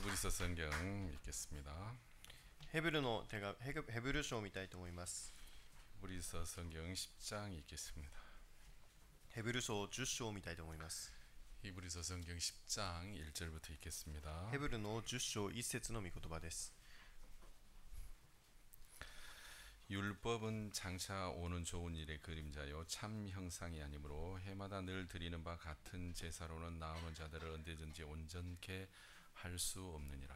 히브리서 성경 읽겠습니다. ヘブル書を見たいと思います。 히브리서 성경 10장 읽겠습니다. ヘブル書10章を見たいと思います。 히브리서 성경 10장 1절부터 읽겠습니다. ヘブルの10章1節の御言葉です。 율법은 장차 오는 좋은 일의 그림자요 참 형상이 아니므로 해마다 늘 드리는 바 같은 제사로는 나오는 자들을 언제든지 온전케 할 수 없느니라.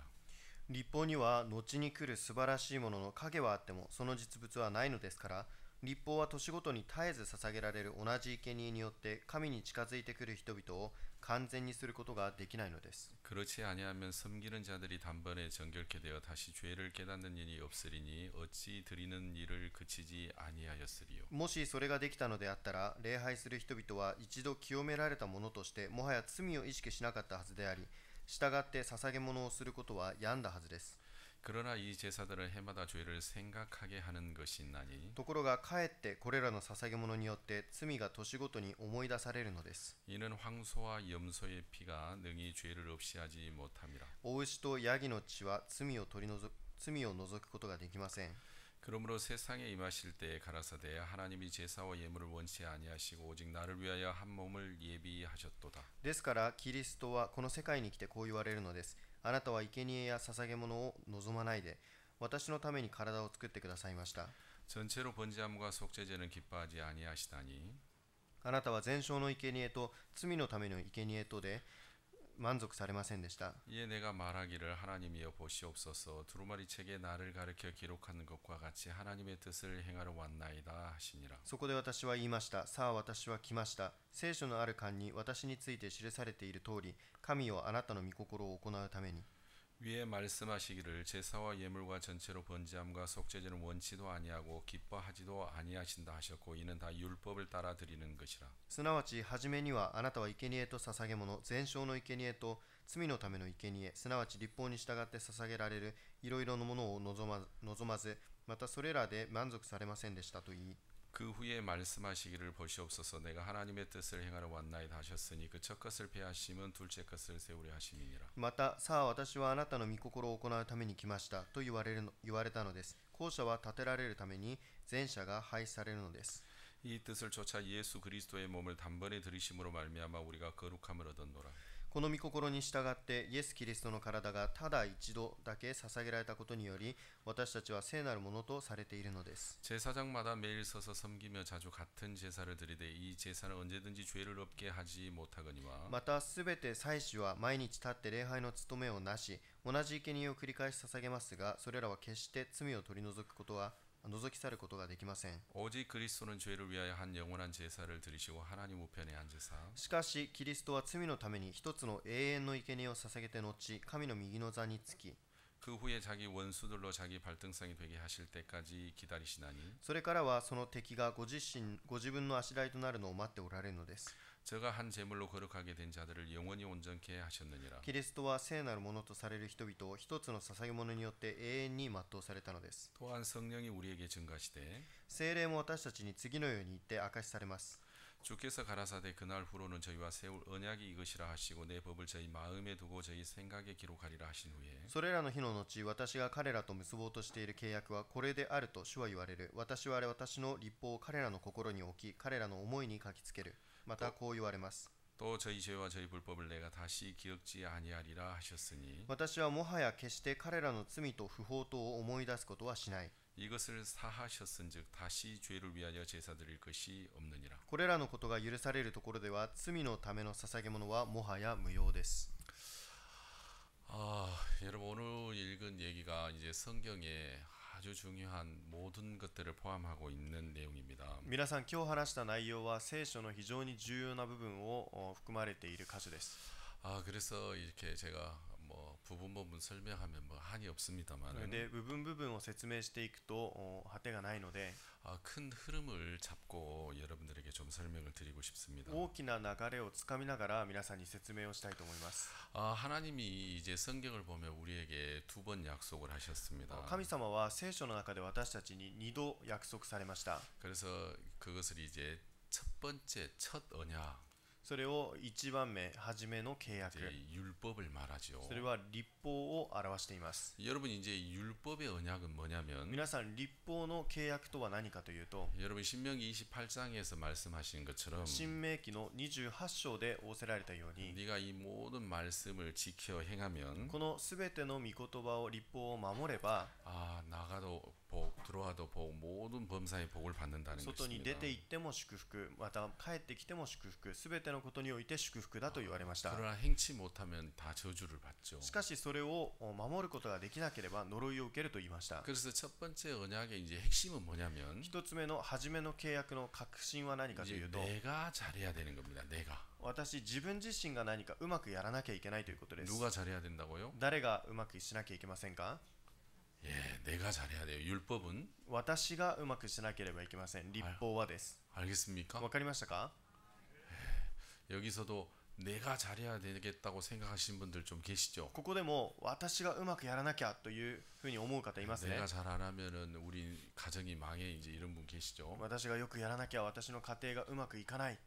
律法には後に来る素晴らしいものの影はあってもその実物はないのですから、律法は年ごとに絶えず捧げられる同じ生贄によって神に近づいてくる人々を完全にすることができないのです。 그렇지 아니하면 섬기는 자들이 단번에 정결케 되어 다시 죄를 깨닫는 일이 없으리니 어찌 드리는 일을 그치지 아니하였으리요. もしそれができたのであったら、礼拝する人々は一度清められたものとしてもはや罪を意識しなかったはずであり、従って捧げ物をすることは病んだはずです。 그러나 이 제사들은 해마다 죄를 생각하게 하는 것이 있나니 ところがかえってこれらの捧げ物によって罪が年ごとに思い出されるのです。 이는 황소와 염소의 피가 능히 죄를 없이 하지 못함이라. お牛とヤギの血は罪を除くことができません。 그러므로 세상에 임하실 때에 가라사대 하나님이 제사와 예물을 원치 아니하시고 오직 나를 위하여 한 몸을 예비하셨도다. ですからキリストはこの世界に来てこう言われるのです。あなたは生贄や捧げ物を望まないで、私のために体を作ってくださいました。 전체로 번제함과 속죄제는 기뻐하지 아니하시다니 あなたは全焼の生贄と罪のための生贄とで満足されませんでした。 이에 내가 말하기를 하나님이여 보시옵소서 두루마리 책에 나를 가르쳐 기록하는 것과 같이 하나님의 뜻을 행하러 왔나이다 하시니라. そこで私は言いました。さあ私は来ました。聖書のある巻に私について記されている通り、神よあなたの御心を行うために。 위에 말씀하시기를 제사와 예물과 전체로 번제함과 속죄제는 원치도 아니하고 기뻐하지도 아니하신다 하셨고 이는 다 율법을 따라 드리는 것이라. すなわち初めにはあなたは生贄と捧げ物、全焼の生贄と罪のための生贄、すなわち律法に従って捧げられるいろいろなものを望まず、またそれらで満足されませんでしたと言い、 그 후에 말씀하시기를 보시옵소서 내가 하나님의 뜻을 행하러 왔나이다 하셨으니 그 첫 것을 폐하심은 둘째 것을 세우려 하심이니라. また、さあ私はあなたの御心を行うために来ましたと言われたのです。後者は立てられるために前者が廃止されるのです。 이 뜻을 쫓아 예수 그리스도의 몸을 단번에 들이심으로 말미암아 우리가 거룩함을 얻었노라. この御心に従ってイエス・キリストの体がただ一度だけ捧げられたことにより私たちは聖なるものとされているのです。 제사장마다 매일 서서 섬기며 자주 같은 제사를 드리되 이 제사는 언제든지 죄를 없게 하지 못하거니와 またすべて祭司は毎日立って礼拝の務めをなし同じ生贄を繰り返し捧げますが、それらは決して罪を取り除き去ることができません。 오직 그리스도는 죄를 위하여 한 영원한 제사를 드리시고 하나님 우편에 앉으사 しかしキリストは罪のために一つの永遠の生贄を捧げて後、神の右の座につき、 그 후에 자기 원수들로 자기 발등상이 되게 하실 때까지 기다리시나니 それからはその敵がご自分の足台となるのを待っておられるのです。 저가 한 제물로 거룩하게 된 자들을 영원히 온전케 하셨느니라. キリストは聖なるものとされる人々を一つの捧げ物によって永遠に全うされたのです。 또한 성령이 우리에게 증가시되 聖霊も私たちに次のように言って明かしされます。 주께서 가라사대 그날 후로는 저희와 세울 언약이 이것이라 하시고 내 법을 저희 마음에 두고 저희 생각에 기록하리라 하신 후에 それらの日の後、私が彼らと結ぼうとしている契約はこれであると主は言われる。私は私の律法を彼らの心に置き、彼らの思いに書きつける。またこう言われます。 또 저희 죄와 저희 불법을 내가 다시 기억지 아니하리라 하셨으니 私はもはや決して彼らの罪と不法とを思い出すことはしない。 이것을 사하셨은즉 다시 죄를 위하여 제사 드릴 것이 없느니라. これらのことが許されるところでは罪のための捧げ物はもはや無用です。 여러분 오늘 읽은 얘기가 이제 성경에 아주 중요한 모든 것들을 포함하고 있는 내용입니다. 皆さん、今日話した内容は聖書の非常に重要な部分を含まれている箇所です。 그래서 이렇게 제가 뭐 부분 설명하면 뭐 한이 없습니다만 で、部分を説明していくと果てがないので、 큰 흐름을 잡고 여러분들에게 좀 설명을 드리고 싶습니다. 大きな流れをつかみながら皆さんに説明をしたいと思います。 하나님이 이제 성경을 보면 우리에게 두 번 약속을 하셨습니다. 神様は聖書の中で私たちに2度約束されました。 그래서 그것을 이제 첫 번째 첫 언약 それを1番目初めの契約 이제 율법을 말하죠. それは律法を表しています 여러분 이제 율법의 언약은 뭐냐면 皆さん律法の契約とは何かというと 여러분 신명기 28장에서 말씀하신 것처럼 新明記の28章で仰せられたように 네가 이 모든 말씀을 지켜 행하면 このすべての御言葉を律法を守れば 아 나가도 복 들어와도 복 모든 범사의 복을 받는다는 外に出 것입니다. て行っても祝福また帰ってきても祝福すべてのことにおいて祝福だと言われました 그러나 행치 못하면 다 저주를 받죠. しかしそれを守ることができなければ呪いを受けると言いました 그래서 첫 번째 언약의 이제 핵심은 뭐냐면 一つ目の初めの契約の核心は何かとい 이제 うと 내가 잘해야 되는 겁니다. 내가 私自分自身が何かうまくやらなきゃいけないということです 누가 잘해야 된다고요? 誰がうまくしなきゃいけませんか 예, 내가 잘해야 돼요. 율법은 私がうまくしなければいけません律法はです 알겠습니까? わかりましたか 여기서도 내가 잘해야 되겠다고 생각하시는 분들 좀 계시죠? ここでも私がうまくやらなきゃというふうに思う方いますね 내가 잘 안 하면은 우리 가정이 망해 이제 이런 분 계시죠? 私がよくやらなきゃ私の家庭がうまくいかない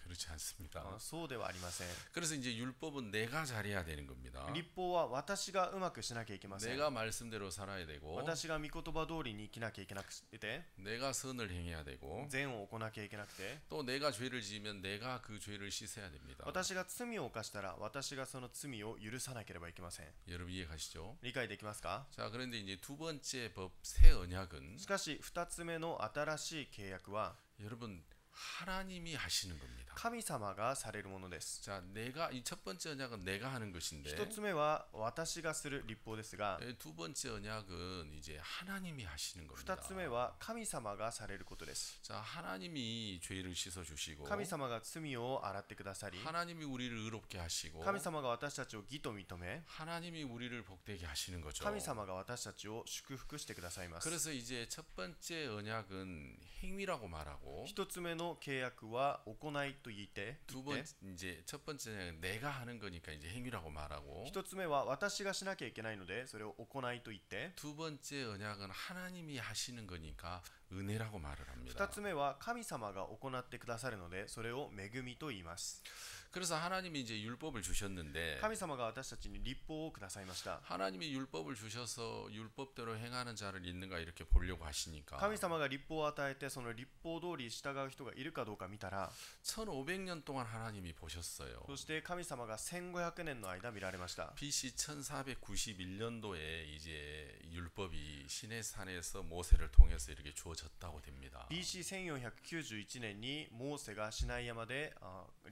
그렇지 않습니다. そうではありません 그래서 이제 율법은 내가 잘해야 되는 겁니다. 律法は私がうまくしなきゃいけません 내가 말씀대로 살아야 되고 私が御言葉通りに生きなきゃいけなくて 내가 선을 행해야 되고 善を行わなきゃいけなくて 또 내가 죄를 지으면 내가 그 죄를 씻어야 됩니다. 私が罪を犯したら私がその罪を許さなければいけません 여러분 이해가시죠? 理解できますか 자, 그런데 이제 두 번째 법 새 언약은 しかし2つ目の新しい契約は 여러분 하나님이 하시는 겁니다. 神様がされるものです 자, 내가 이 첫 번째 언약은 내가 하는 것인데 1つ目は私がする律法ですが 두 번째 언약은 이제 하나님이 하시는 겁니다. 2つ目は神様がされることです 자, 하나님이 죄를 씻어 주시고 神様が罪を洗ってくださり 하나님이 우리를 의롭게 하시고 神様が私たちを義と認め 하나님이 우리를 복되게 하시는 거죠. 神様が私たちを祝福してくださいます 그래서 이제 첫 번째 언약은 행위라고 말하고 1つ目の契約は行いと言って두 번 이제 첫 번째 언약은 내가 하는 거니까 이제 행위라고 말하고 1つ目は私がしなきゃいけないのでそれを行いと言って 두 번째 언약은 하나님이 하시는 거니까 은혜라고 말을 합니다. 2つ目は神様が行ってくださるのでそれを恵みと言います 그래서 하나님이 이제 율법을 주셨는데 神様が私たちに律法をくださいました 하나님이 율법을 주셔서 율법대로 행하는 자를 있는가 이렇게 보려고 하시니까 神様が律法を与えてその律法通り従う人がいるかどうか見たら 1500년 동안 하나님이 보셨어요. そして神様が1500年の間見られました BC 1491년도에 이제 율법이 시내산에서 모세를 통해서 이렇게 주어졌다고 됩니다. BC1491 年にモーセがシナイ山で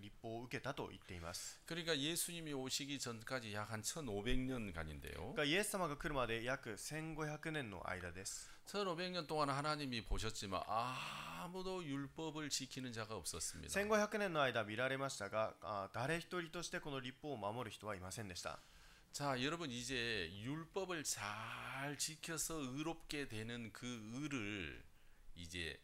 律法を受けたと言っています 그러니까 예수님이 오시기 전까지 약 한 1500년간인데요. がイエス様が来るまで約1500年の間です 1500년 동안 하나님이 보셨지만 아무도 율법을 지키는 자가 없었습니다. 1500年の間見られましたが誰一人としてこの律法を守る人はいませんでした 자, 여러분 이제 율법을 잘 지켜서 의롭게 되는 그 의를 이제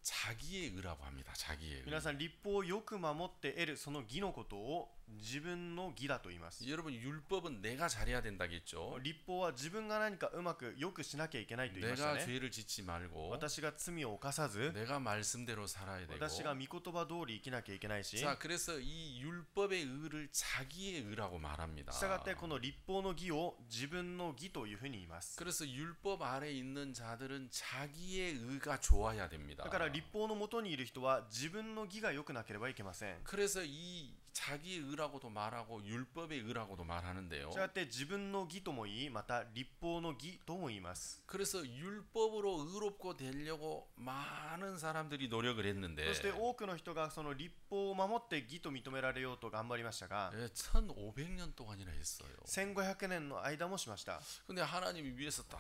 자기의 의라고 합니다. 자기의 의. 皆さん律法をよく守って得るその義のことを自分の義だと言います 여러분 율법은 내가 잘해야 된다겠죠. 律法は自分が何かうまくよくしなきゃいけないと言いました 내가 ね 죄를 짓지 말고 私が罪を犯さず 내가 말씀대로 살아야 되고 私が御言葉通り生きなきゃいけないし 자, 그래서 이 율법의 의를 자기의 의라고 말합니다. したがってこの律法の義を自分の義というふうに言います 그래서 율법 아래 있는 자들은 자기의 의가 좋아야 됩니다. だから律法のもとにいる人は自分の義が良くなければいけません 그래서 이 자기의 의라고도 말하고 율법의 의라고도 말하는데요. したがって自分の義とも言いまた律法の義とも言います 그래서 율법으로 의롭고 되려고 많은 사람들이 노력을 했는데 そして多くの人がその律法を守って義と認められようと頑張りましたが 1500년 동안이나 했어요. 1500年の間もしました 근데 하나님이 위에서 딱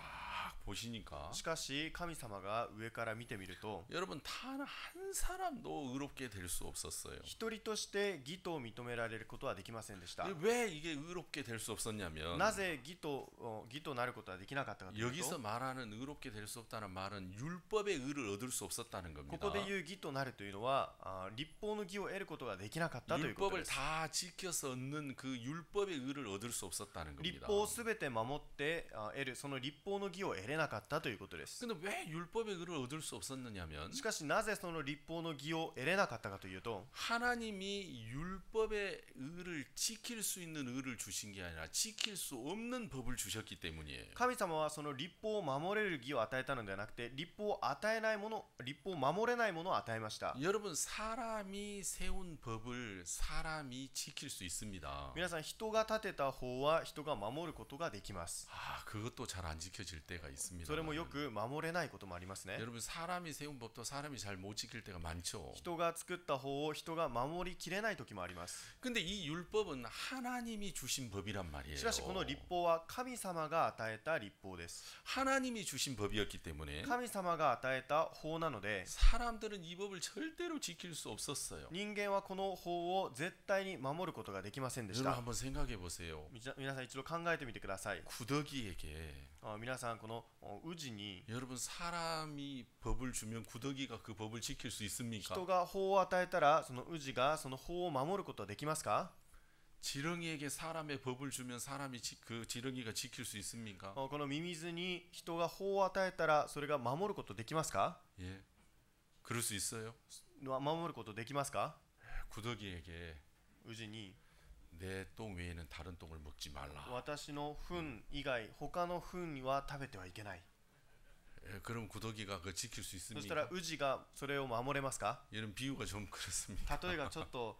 보시니까 しかし神様が上から見てみると 여러분 단 한 사람도 의롭게 될 수 없었어요. 一人として義と認められることはできませんでした。 왜 이게 의롭게 될 수 없었냐면 なぜ義となることはできなかったかという 여기서 と、 말하는 의롭게 될 수 없다는 말은 율법의 의를 얻을 수 없었다는 こ 겁니다. こで言う義となるというのは立法の義を得ることができなかったということ 율법을 です。 다 지켜서 얻는 그 율법의 의를 얻을 수 없었다는 立 겁니다. 法をすべて守って得るその立法の義を得れなかったということです。 근데 왜 율법의 의를 얻을 수 없었느냐면 しかしなぜその立法の義を得れなかったかというと、 하나님이 율법의 의를 지킬 수 있는 의를 주신 게 아니라 지킬 수 없는 법을 주셨기 때문이에요. 神様はその立法を守れる義を与えたのではなくて、立法を与えないもの、立法を守れないものを与えました。 여러분 사람이 세운 법을 사람이 지킬 수 있습니다. 皆さん、人が立てた法は人が守ることができます。 그것도 잘 안 지켜질 때가 있습니다. それもよく守れないこともありますね。 여러분 사람이 세운 법도 사람이 잘 못 지킬 때가 많죠. 人が作った法を人が守りきれない時もあります。 근데 이 율법은 하나님이 주신 법이란 말이에요. しかしこの立法は神様が与えた立法です。 하나님이 주신 법이었기 때문에 神様が与えた法なので、 사람들은 이 법을 절대로 지킬 수 없었어요. 人間はこの法を絶対に守ることができませんでし 여러분 た。 한번 생각해 보세요. 皆さん一度考えてみてください。 구더기에게 皆さん、この宇治に 여러분 사람이 법을 주면 구더기가 그 법을 지킬 수 있습니까? 人が法を与えたら、その宇治がその法を守ることはできますか？ 지렁이에게 사람의 법을 주면 사람이 그 지렁이가 지킬 수 있습니까? このミミズに人が法を与えたら、それが守ることできますか？ 예, 그럴 수 있어요. 守ることできますか？ 구더기에게 宇治に 내 똥 외에는 다른 똥을 먹지 말라. 私の糞以外他の糞は食べてはいけない。 예, 그럼 구더기가 그거 지킬 수 そしたら 있습니까? 宇治がそれを守れますか？ 이런 비유가 좀 그렇습니다. 例えがちょっと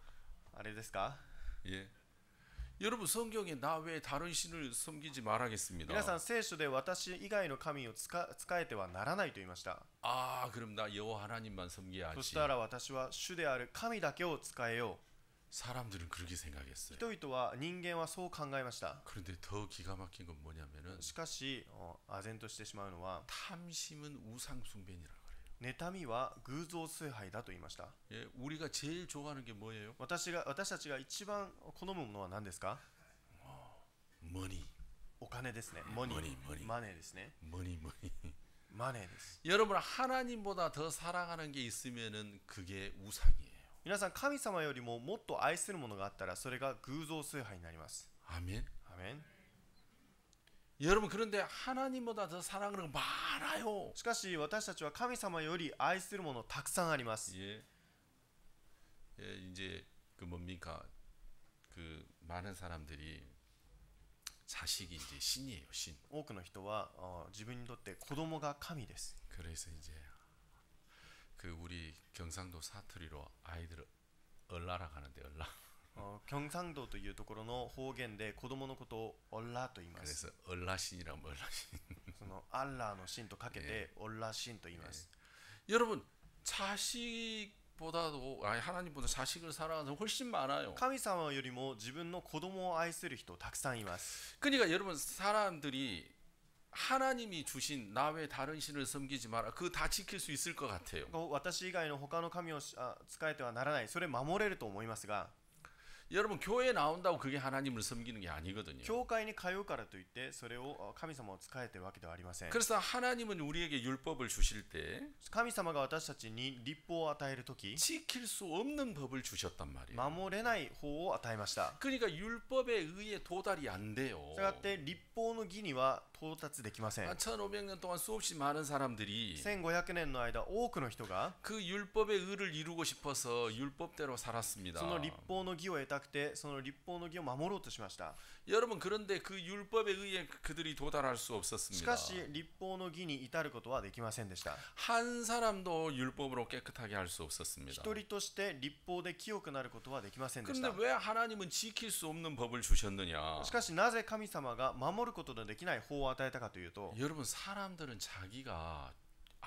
あれですか？ 예. 여러분 성경에 나 외에 다른 신을 섬기지 말하겠습니다. 皆さん、聖書で私以外の神を仕えてはならないと言いました。 그럼 나 여호와 하나님만 そ 섬겨야지. したら私は主である神だけを仕えよう。 사람들은 그렇게 생각했어요. 人々は、人間はそう考えました。 그런데 더 기가 막힌 건 뭐냐면은 しかし唖然としてしまうのは、 탐심은 우상 숭배니라 그래요. 妬みは偶像崇拝だと言いました。 예, 우리가 제일 좋아하는 게 뭐예요? 私たちが一番好むものは何ですか？ 머니. お金ですね。モニー、 머니. マネーですね。 머니. マネーです。 여러분 하나님보다 더 사랑하는 게 있으면은 그게 우상이에요. 皆さん、神様よりももっと愛するものがあったら、それが偶像崇拝になります。 아멘. アメン。 여러분 그런데 하나님보다 더 사랑하는 거 많아요. しかし私たちは神様より愛するものたくさんあります。 예. 예, 이제 그 뭡니까? 그 많은 사람들이 자식이 이제 신이에요, 신. 多くの人は自分にとって子供が神です。 그래서 이제 그 우리 경상도 사투리로 아이들을 얼라라 하는데 얼라. キョンサン道というところの方言で子供のことをオッラーと言います。 그래서 얼라신이라면 얼라신. そのアッラーの神とかけてオッラー神と言います。 여러분 자식보다도 하나님보다 자식을 사랑하는 사람 훨씬 많아요. 神様よりも自分の子供を愛する人たくさんいます。 그러니까 여러분 사람들이 하나님이 주신 나 외 다른 신을 섬기지 마라. 그거 다 지킬 수 있을 것 같아요. 私以外の他の神を仕えてはならない。それ守れると思いますが、 여러분 교회 나온다고 그게 하나님을 섬기는 게 아니거든요. 教会に通うからといってそれを神様を仕えているわけではありません。 그래서 하나님은 우리에게 율법을 주실 때 神様が私たちに律法を与えるとき、 지킬 수 없는 법을 주셨단 말이에요. 守れない法を与えました。 그러니까 율법에 의해 도달이 안 돼요. したがって律法の義には到達できません。 1500년 동안 수없이 많은 사람들이 1500年の間、多くの人が 그 율법의 의를 이루고 싶어서 율법대로 살았습니다. その律法の義を得たくて、その律法の義を守ろうとしました。 여러분 그런데 그 율법에 의해 그들이 도달할 수 し 없었습니다. かし律法の義に至ることはできませんでした。 한 사람도 율법으로 깨끗하게 할 수 없었습니다. 一人として律法で清くなることはできませんでし 그런데 た。 왜 하나님은 지킬 수 없는 법을 주셨느냐? しかしなぜ神様が守ることのできない法を与えたかというと、 여러분 사람들은 자기가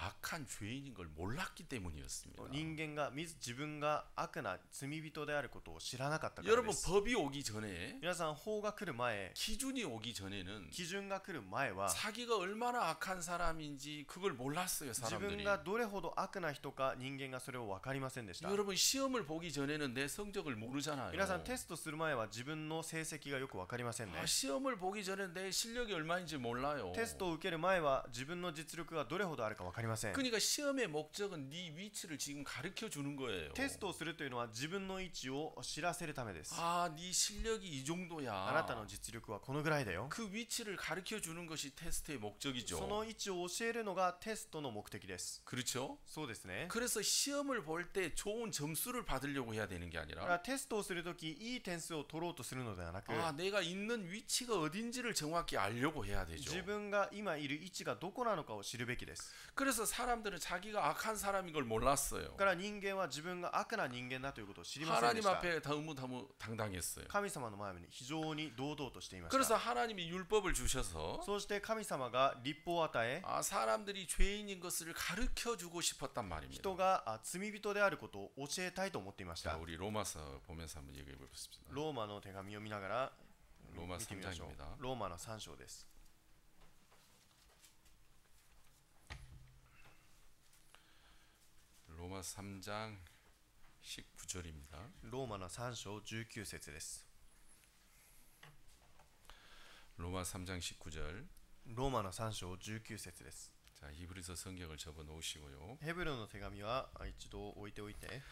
악한 죄인인 걸 몰랐기 때문이었습니다. 人間が自分が悪な罪人であることを知らなかったからで 여러분 す。 법이 오기 전에 皆さん、法が来る前、 기준이 오기 전에는 基準が来る前は 자기가 얼마나 악한 사람인지 그걸 몰랐어요, 自分 사람들이. がどれほど悪な人か人間がそれを分かりませんでした。 여러분 시험을 보기 전에는 내 성적을 모르잖아요. 皆さん、テストする前は自分の成績がよく分かりませんね。 시험을 보기 전에 내 실력이 얼마인지 몰라요. テストを受ける前は自分の実力がどれほどあるか分かりません。 그러니까 시험의 목적은 네 위치를 지금 가르쳐 주는 거예요. テストをするというのは自分の位置を知らせるためです。 아, 네 실력이 이 あなた 정도야. の実力はこのぐらいだよ。 그 위치를 가르쳐 주는 것이 테스트의 そ 목적이죠. の位置を教えるのがテストの目的です。 그렇죠? そうですね。 그래서 시험을 볼 때 좋은 점수를 받으려고 해야 되는 게 だから 아니라 テストをするときいい点数を取ろうとするのではなく、 아, 내가 있는 위치가 어딘지를 정확히 알려고 해야 되죠. 自分が今いる位置がどこなのかを知るべきです。 그래서 사람들은 자기가 악한 사람인 걸 몰랐어요. だから人間は自分が悪な人間だということを知りませんで 하나님 した。 앞에 당당했어요. 神様の前に非常に堂々としていまし 그래서 た。 하나님이 율법을 주셔서 そうして神様が律法を与え、 아, 사람들이 죄인인 것을 가르쳐 주고 싶었단 말입니다. 人が罪人であることを教えたいと思っていまし 자, た。 우리 로마서 보면서 한번 얘기해 보겠습니다. ローマの手紙を見ながらローマ見てみましょう 3장입니다. ローマの3章です。 로마 3장 19절입니다. ローマの3章19節です。 로마 3장 19절. ローマの3章19節です。 자, 히브리서 성경을 접어 놓으시고요. ヘブルの手紙は一度置いておいて、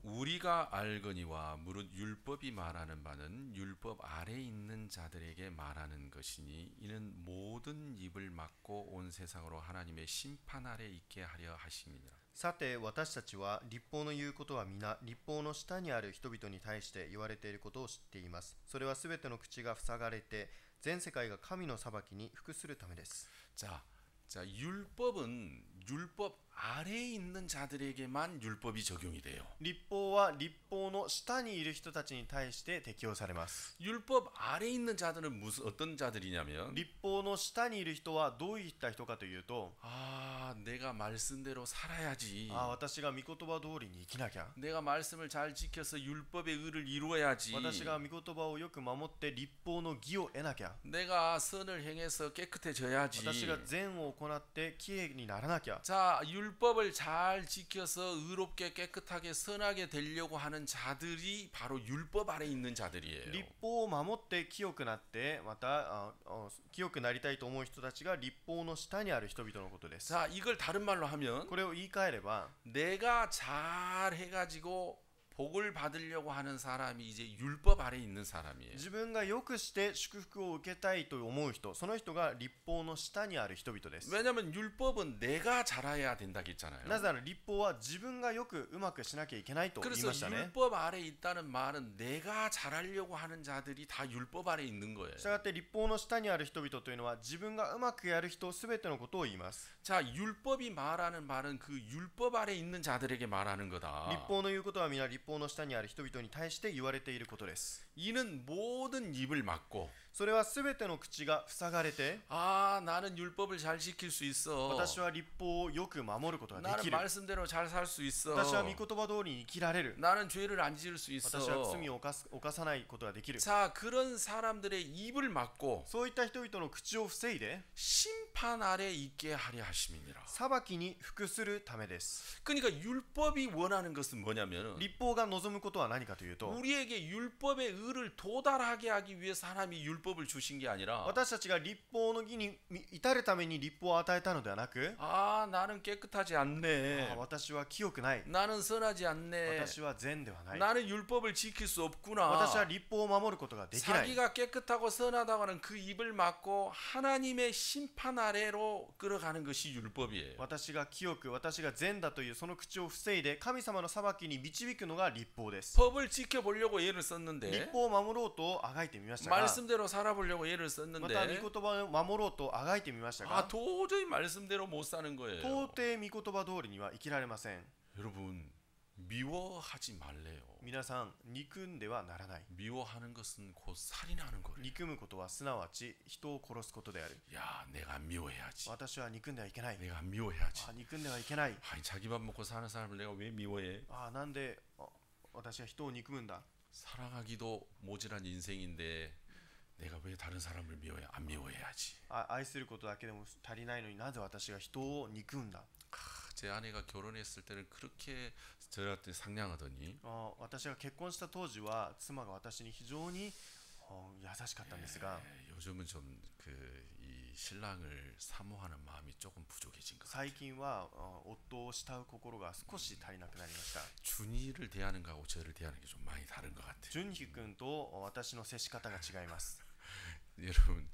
우리가 알거니와 무릇 율법이 말하는 바는 율법 아래 있는 자들에게 말하는 것이니 이는 모든 입을 막고 온 세상으로 하나님의 심판 아래 있게 하려 하심이니라. さて私たちは律法の言うことは皆律法の下にある人々に対して言われていることを知っています。それはすべての口が塞がれて全世界が神の裁きに服するためです。 자, 율법은 율법 아래에 있는 자들에게만 율법이 적용이 돼요. 律法は律法の下にいる人たちに対して適用されます。 율법 아래에 있는 자들은 어떤 자들이냐면 律法の下にいる人はどういった人かというと、 아, 내가 말씀대로 살아야지. 私が御言葉通りに生きなきゃ、 내가 말씀을 잘 지켜서 율법의 의를 이루어야지. 私が御言葉をよく守って律法の義を得なきゃ、 내가 선을 행해서 깨끗해져야지. 私が善を行ってきれいにならなきゃ。 자, 율법을 잘 지켜서 의롭게 깨끗하게 선하게 되려고 하는 자들이 바로 율법 아래 있는 자들이에요. 律法を守って清くなってまた清くなりたいと思う人たちが律法の下にある人々のことです。 자, 이걸 다른 말로 하면 これを言い換えれば、 내가 잘 해가지고 복을 받으려고 하는 사람이 이제 율법 아래 있는 사람이에요. 自分がよくして祝福を受けたいと思う人、その人が律法の下にある人々です。 왜냐하면 율법은 내가 잘해야 된다고 했잖아요. なぜなら律法は自分がよくうまくしなきゃいけないと言い 그래서 ましたね。 율법 아래 있다는 말은 내가 잘하려고 하는 자들이 다 율법 아래 있는 거예요. したがって律法の下にある人々というのは自分がうまくやる人すべてのことを言います。 자, 율법이 말하는 말은 그 율법 아래 있는 자들에게 말하는 律 거다. 法の言うことは皆律法の下にある人々に対して言われていることです。 이는 모든 입을 막고 それはすべての口が塞がれて、 아, 나는 율법을 잘 지킬 수 있어. 私は律法をよく守ることがで 나는 きる。 말씀대로 잘 살 수 있어. 私は御言葉通りに生きられる。 나는 죄를 안 지을 수 私は 있어. 罪を犯さないことができる。 자, 그런 사람들의 입을 막고 そういった人々の口を防いで 심판 아래 있게 하려 하심이니라. 裁きに服するためです。 그러니까 율법이 원하는 것은 뭐냐면 律法が望むことは何かというと、 우리에게 율법의 의를 도달하게 하기 위해서 하나님이 율법을 주신 게 아니라 私たちが律法の義に至るために律法を与えたのではなく、 아, 나는 깨끗하지 않네. 私は清くない、 나는 선하지 않네. 私は善ではない、 나는 율법을 지킬 수 없구나. 私は律法を守ることができない。 자기가 깨끗하고 선하다고 하는 그 입을 막고 하나님의 심판 아래로 끌어가는 것이 율법이에요. 私が清く、私が善だというその口を防いで神様の裁きに導くのが律法です。 법을 지켜보려고 애를 律 썼는데 法を守ろうとあがいてみましたが、 말씀대로 살아보려고 애를 また御 썼는데 言葉を守ろうとあがいてみましたが、 아, 도저히 말씀대로 못 사는 거예요. 到底御言葉通りには生きられません。 여러분, 미워하지 말래요. 皆さん憎んではならない。 미워하는 것은 곧 살인하는 거래요. 憎むことはすなわち人を殺すことである。 야, 내가 미워해야지. 私は憎んではいけない。 내가 미워해야지. 憎んではいけない。 아니, 자기 밥 먹고 사는 사람을 내가 왜 미워해? なんで私は人を憎むんだ。 사랑하기도 모자란 인생인데 내가 왜 다른 사람을 미워해? 안 미워해야지. 愛することだけでも足りないのになぜ私が人を憎んだ。 제 아내가 결혼했을 때는 그렇게 저한테 상냥하더니 私が結婚した当時は妻が私に非常に優しかったんですが、 요즘은 좀 이 신랑을 사모하는 마음이 조금 부족해진 것 같아요. 最近は夫を慕う心が少し足りなくなりました。 준이를 대하는 거하고 저를 대하는 게 좀 많이 다른 것 같아요. 純喜君と私の接し方が違います。 여러분,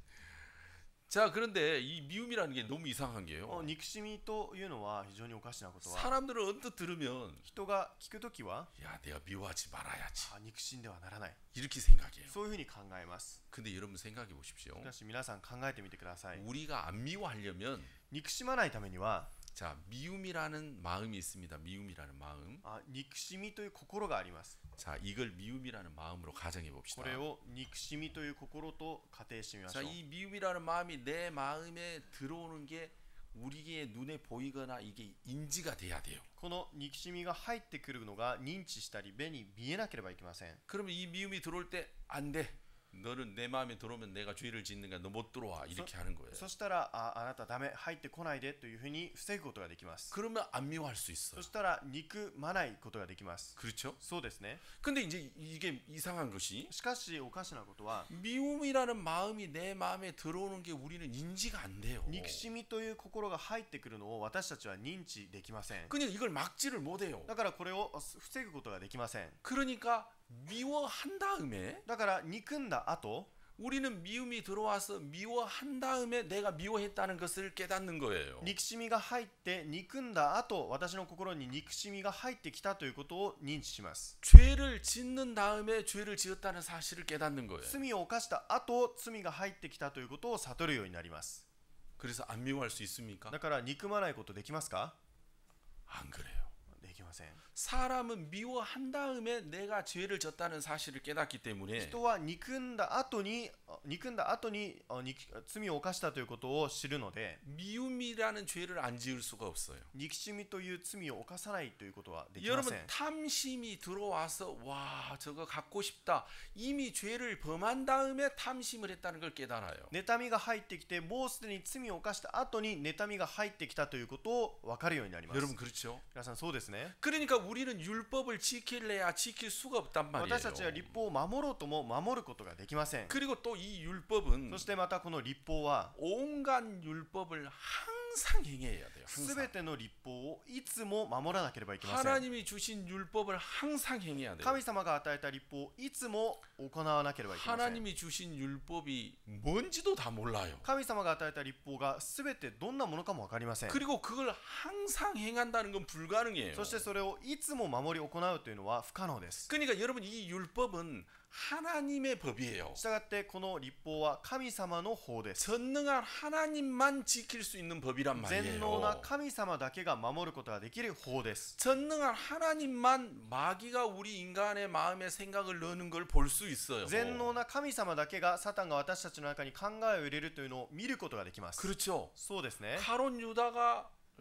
자 그런데 이 미움이라는 게 너무 이상한 게요. 憎しみというのは非常におかしなことは、 사람들은 언뜻 들으면 人が聞くときは 야 내가 미워하지 말아야지 憎しんではならない、 이렇게 생각해요. そういうふうに考えます。 근데 여러분 생각해 보십시오. しかし皆さん考えてみてください。 우리가 안 미워하려면 憎しまないためには 자 미움이라는 마음이 있습니다. 미움이라는 마음. 憎しみという心があります。 자 이걸 미움이라는 마음으로 가정해 봅시다. これを憎しみという心と仮定してみましょ 자 う。 이 미움이라는 마음이 내 마음에 들어오는 게 우리의 눈에 보이거나 이게 인지가 돼야 돼요. この憎しみが入ってくるのが認知したり目に見えなければいけません。 그러면 이 미움이 들어올 때 안 돼. 너는 내 마음에 들어오면 내가 죄를 짓는가 너 못 들어와 이렇게 하는 거예요. そしたらあなたダメ入ってこないでというふうに防ぐことができます。 그러면 안 미워할 수 있어요. そしたら憎まないことができます。 그렇죠? そうですね。 근데 이제 이게 이상한 것이 しかしおかしなことは 미움이라는 마음이 내 마음에 들어오는 게 우리는 인지가 안 돼요. 憎しみという心が入ってくるのを私たちは認知できません。 그냥 이걸 막지를 못해요. だからこれを防ぐことができません。 그러니까 미워한 다음에 だから憎んだ後 우리는 미움이 들어와서 미워한 다음에 내가 미워했다는 것을 깨닫는 거예요. 憎しみが入って憎んだ後私の心に憎しみが入ってきたということを認知します。 죄를 짓는 다음에 죄를 지었다는 사실을 깨닫는 거예요. 罪を犯した後罪が入ってきたということを悟るようになります。 그래서 안 미워할 수 있습니까? だから憎まないことできますか？ 안 그래요. できません。 사람은 미워한 다음에 내가 죄를 졌다는 사실을 깨닫기 때문에 人は憎んだ後に罪を犯したということを知るので 미움이라는 죄를 안 지을 수가 없어요. 憎しみという罪を犯さないということはできま 여러분 せん。 탐심이 들어와서 와 저거 갖고 싶다 이미 죄를 범한 다음에 탐심을 했다는 걸 깨달아요. 妬みが入ってきてもうすでに罪を犯した後に妬みが入ってきたということを分かるようになります。 여러분 그렇죠? 皆さんそうですね。 그러니까 우리는 율법을 지킬래야 지킬 수가 없단 말이에요. 私たちは立法を守ろうとも守ることができません。 그리고 또 이 율법은 そしてまたこの立法は 온갖 율법을 항상 행해야 돼요. す 항상. べての立法をいつも守らなければいけません。 하나님이 주신 율법을 항상 행해야 돼요. 神様が与えた立法をいつも行わなければいけません。 하나님이 주신 율법이 뭔지도 다 몰라요. 神様が与えた立法がすべてどんなものかも分かりません。 그리고 그걸 항상 행한다는 건 불가능해요. そしてそれをいつも守り行うというのは不可能です。 그러니까 여러분 이 율법은 하나님의 법이에요. したがってこの立法は神様の法です。 전능한 하나님만 지킬 수 있는 법이란 全能な 말이에요. 神様だけが守ることができる法です。 전능한 하나님만 마귀가 우리 인간의 마음에 생각을 넣는 걸 볼 수 있어요. 全能な神様だけがサタンが私たちの中に考えを入れるというのを見ることができます。 그렇죠. そうですね。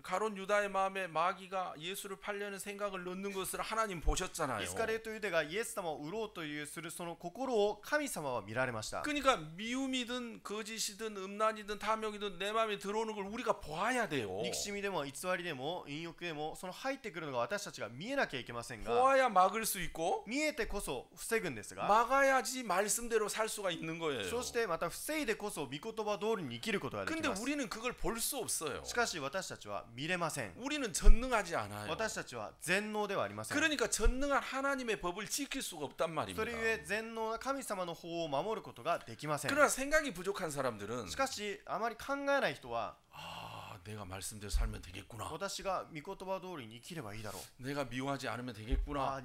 가론 유다의 마음에 마귀가 예수를 팔려는 생각을 넣는 것을 하나님 보셨잖아요. イスカレートユダがイエス様を売ろうというするその心を神様は見られました。 그러니까 미움이든 거짓이든 음란이든 탐욕이든 내 마음에 들어오는 걸 우리가 봐야 돼요. 憎しみでも偽りでも淫欲でもその入ってくるのが私たちが見えなきゃいけませんが、 보아야 막을 수 있고 見えてこそ防ぐんですが、 막아야지 말씀대로 살 수가 있는 거예요. そしてまた防いでこそ御言葉通りに生きることができ 근데 ます。 우리는 그걸 볼 수 없어요. しかし私たちは見れません。 우리는 전능하지 않아요. 私たちは全能ではありません。 그러니까 전능한 하나님의 법을 지킬 수가 없단 そ 말입니다. れゆえ全能な神様の法を守ることができません。 그러나 생각이 부족한 사람들은 しかしあまり考えない人は 아, 내가 말씀대로 살면 되겠구나. 私が御言葉通りに生きればいいだろう。 내가 미워하지 않으면 되겠구나.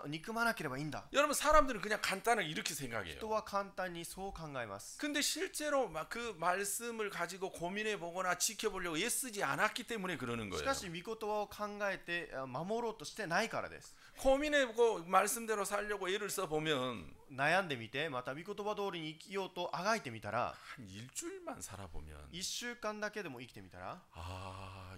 憎まなければいいんだ。 여러분 사람들은 그냥 간단하게 이렇게 생각해요. 人は簡単にそう考えます。 근데 실제로 막 그 말씀을 가지고 고민해 보거나 지켜보려고 애쓰지 않았기 때문에 그러는 し 거예요. かし御言葉を考えて守ろうとしてないからです。 고민해보고 말씀대로 살려고 애를 써보면 悩んでみて、また御言葉通りに生きようとあがいてみたら、 한 일주일만 살아보면 1週間だけでも生きてみたら、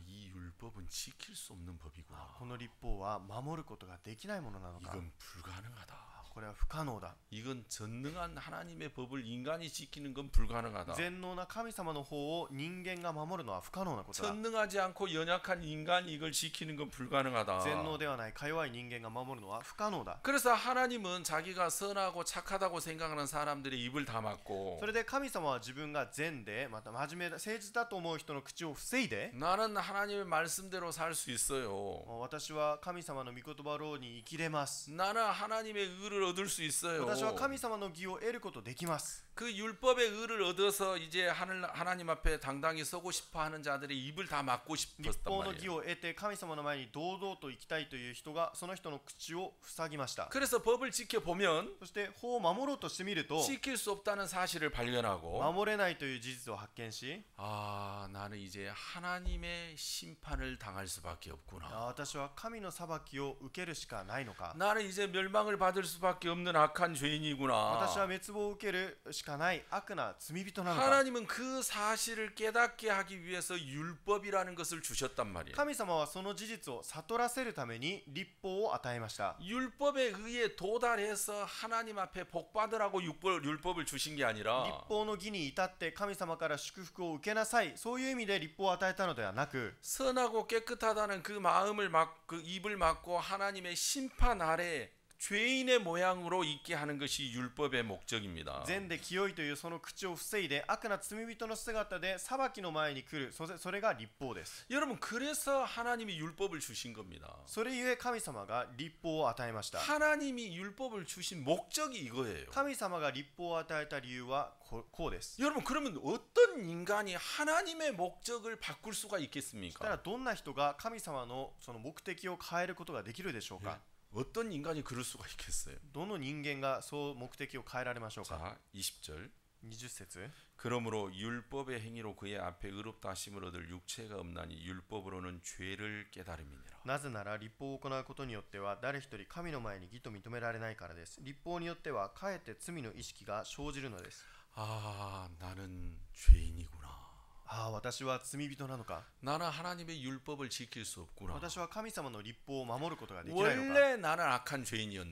이 율법은 지킬 수 없는 법이구나. この立法は守ることができないものなのか。 이건 불가능하다. これは不可能だ。 이건 전능한 하나님의 법을 인간이 지키는 건 불가능하다. 全能な神様の方を人間が守るのは不可能なことだ。 전능하지 않고 연약한 인간이 이걸 지키는 건 불가능하다. 全能ではないか弱い人間が守るのは不可能だ。 그래서 하나님은 자기가 선하고 착하다고 생각하는 사람들의 입을 다 막고 それで神様は自分が善で、また真面目だ、誠実だと思う人の口を防いで、 나는 하나님의 말씀대로 살 수 있어요. 私は神様の御言葉通りに生きれます。 나는 하나님의 의를 얻을 수 있어요. 私は神様の義を得ることできます。 그 율법의 의를 얻어서 이제 하나님 앞에 당당히 서고 싶어하는 자들의 입을 다 막고 立 싶었단 法の義 말이에요. を得て神様の前に堂々と生きたいという人がその人の口を塞ぎました。 그래서 법을 지켜보면 そして法を守ろうとしてみると 지킬 수 없다는 사실을 발견하고 守れないという事実を発見し、 나는 이제 하나님의 심판을 당할 수밖에 あ 없구나. 私は神の裁きを受けるしかないのか。 나는 이제 멸망을 받을 수밖에 없는 악한 죄인이구나. 私は滅亡を受けるしかない悪な罪人なのか。 하나님은 그 사실을 깨닫게 하기 위해서 율법이라는 것을 주셨단 말이에요. 神様はその事実を悟らせるために立法を与えました。 율법에 의해 도달해서 하나님 앞에 복 받으라고 율법을 주신 게 立 아니라 法の義に至って神様から祝福を受けなさい、そういう意味で立法を与えたのではなく、 선하고 깨끗하다는 그 마음을 그 입을 막고 하나님의 심판 아래 죄인의 모양으로 있게 하는 것이 율법의 목적입니다. 善で清いというその口を防いで悪な罪人の姿で裁きの前に来る、それが立法です。 여러분 그래서 하나님이 율법을 주신 겁니다. それゆえ神様が立法を与えました。 하나님이 율법을 주신 목적이 이거예요. 神様が立法を与えた理由はこうです。 여러분 그러면 어떤 인간이 하나님의 목적을 바꿀 수가 だから 있겠습니까? どんな人が神様のその目的を変えることができるでしょうか。 어떤 인간이 그럴 수가 있겠어요? どの人間がそう目的を変えられましょうか。 자, 20절. 20節 그러므로 율법의 행위로 그의 앞에 의롭다 하심을 얻을 육체가 없나니 율법으로는 죄를 깨달음이니라. なぜなら立法を行うことによっては誰一人神の前に義と認められないからです。立法によってはかえって罪の意識が生じるのです。 나는 죄인이구나. 私は罪人なのか。 나는 하나님의 율법을 지킬 수 없구나. 私は神様の立法を守ることができないのか。 원래 나는 악한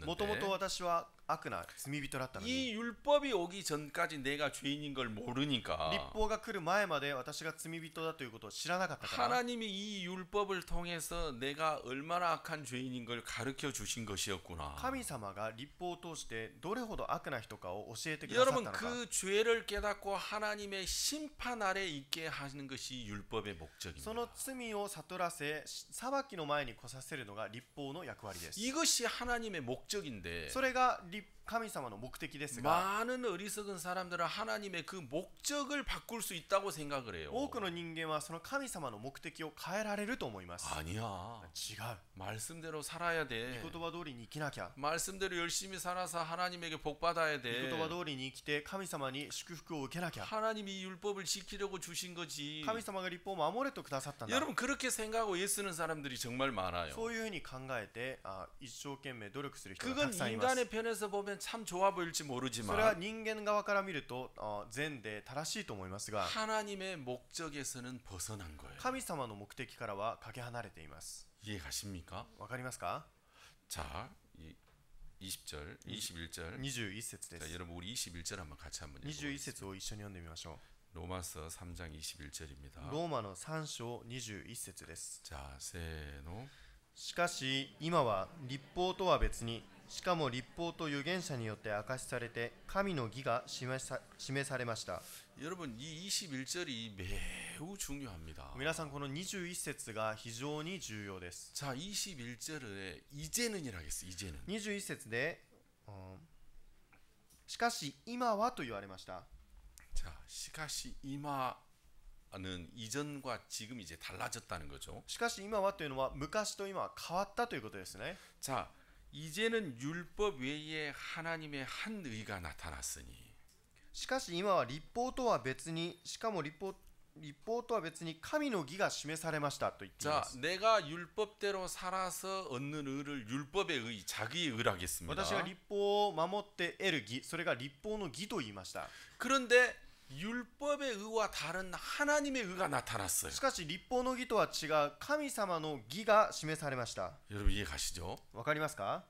もともと 죄인이었는데 私は悪な罪人だったのに。 이 율법이 오기 전까지 내가 죄인인 걸 모르니까 立法が来る前まで私が罪人だということを知らなかったから。 하나님이 이 율법을 통해서 내가 얼마나 악한 죄인인 걸 가르쳐 주신 것이었구나. 神様が立法を通してどれほど悪な人かを教えてくださった 여러분 のか。 그 죄를 깨닫고 하나님의 심판 아래 있게 하는 것이 율법의 そ 목적입니다. の罪を悟らせ裁きの前に来させるのが立法の役割です。 이것이 하나님의 목적인데 それが神様の目的ですが、 많은 어리석은 사람들은 하나님의 그 목적을 바꿀 수 있다고 생각을 해요. 多くの人間はその神様の目的を変えられると思います。 아니야. 違う。 말씀대로 살아야 돼. 御言葉通りに生きなきゃ。 말씀대로 열심히 살아서 하나님에게 복 받아야 御 돼. 言葉通りに生きて神様に祝福を受けなきゃ。 하나님이 율법을 지키려고 주신 거지. 神様が立法を守れとくださったんだ。 여러분 그렇게 생각하고 애쓰는 사람들이 정말 많아요. そういうふうに考えて一生懸命努力する人がた 그건 くさんいます。 인간의 편에서 보면 참 좋아 보일지 それは 모르지만 人間側から見ると善で正しいと思いますが、 하나님의 목적에서는 벗어난 거예요. 神様の目的からはかけ離れています。 이해가십니까? わかりますか？ 자, 20절, 21절. 21節で 자, す。 여러분 우리 21절 한번 같이 한번 21 읽어보겠습니다. 節を一緒に読んでみましょ 로마서 3장 21절입니다. う。ローマの3章21節です。 자, 세노. しかし今は立法とは別に、しかも立法と預言者によって明かしされて神の義が示されました。 여러분 이 21절이 매우 중요합니다. 皆さんこの21節が非常に重要です。 자, 21절에 이제는이라고 했어요. 이제는. 21節で、しかし今はと言われました。 자, 시가시 이마 이전과 지금 이제 달라졌다는 거죠. しかし今はというのは昔と今は変わったということですね。 자, 이제는 율법 외에 하나님의 한 의가 나타났으니. しかし今は立法とは別に、しかも立法とは別に神の義が示されましたと言っていま 자, す。 내가 율법대로 살아서 얻는 의를 율법의 의, 자기의 의라 하겠습니다. 私が立法を守って得る義、それが立法の義と言いました。 그런데 율법의 의와 다른 하나님의 의가 나타났어요. しかし立法の義とは違う神様の義が示されました。 여러분 이해 가시죠? わかりますか？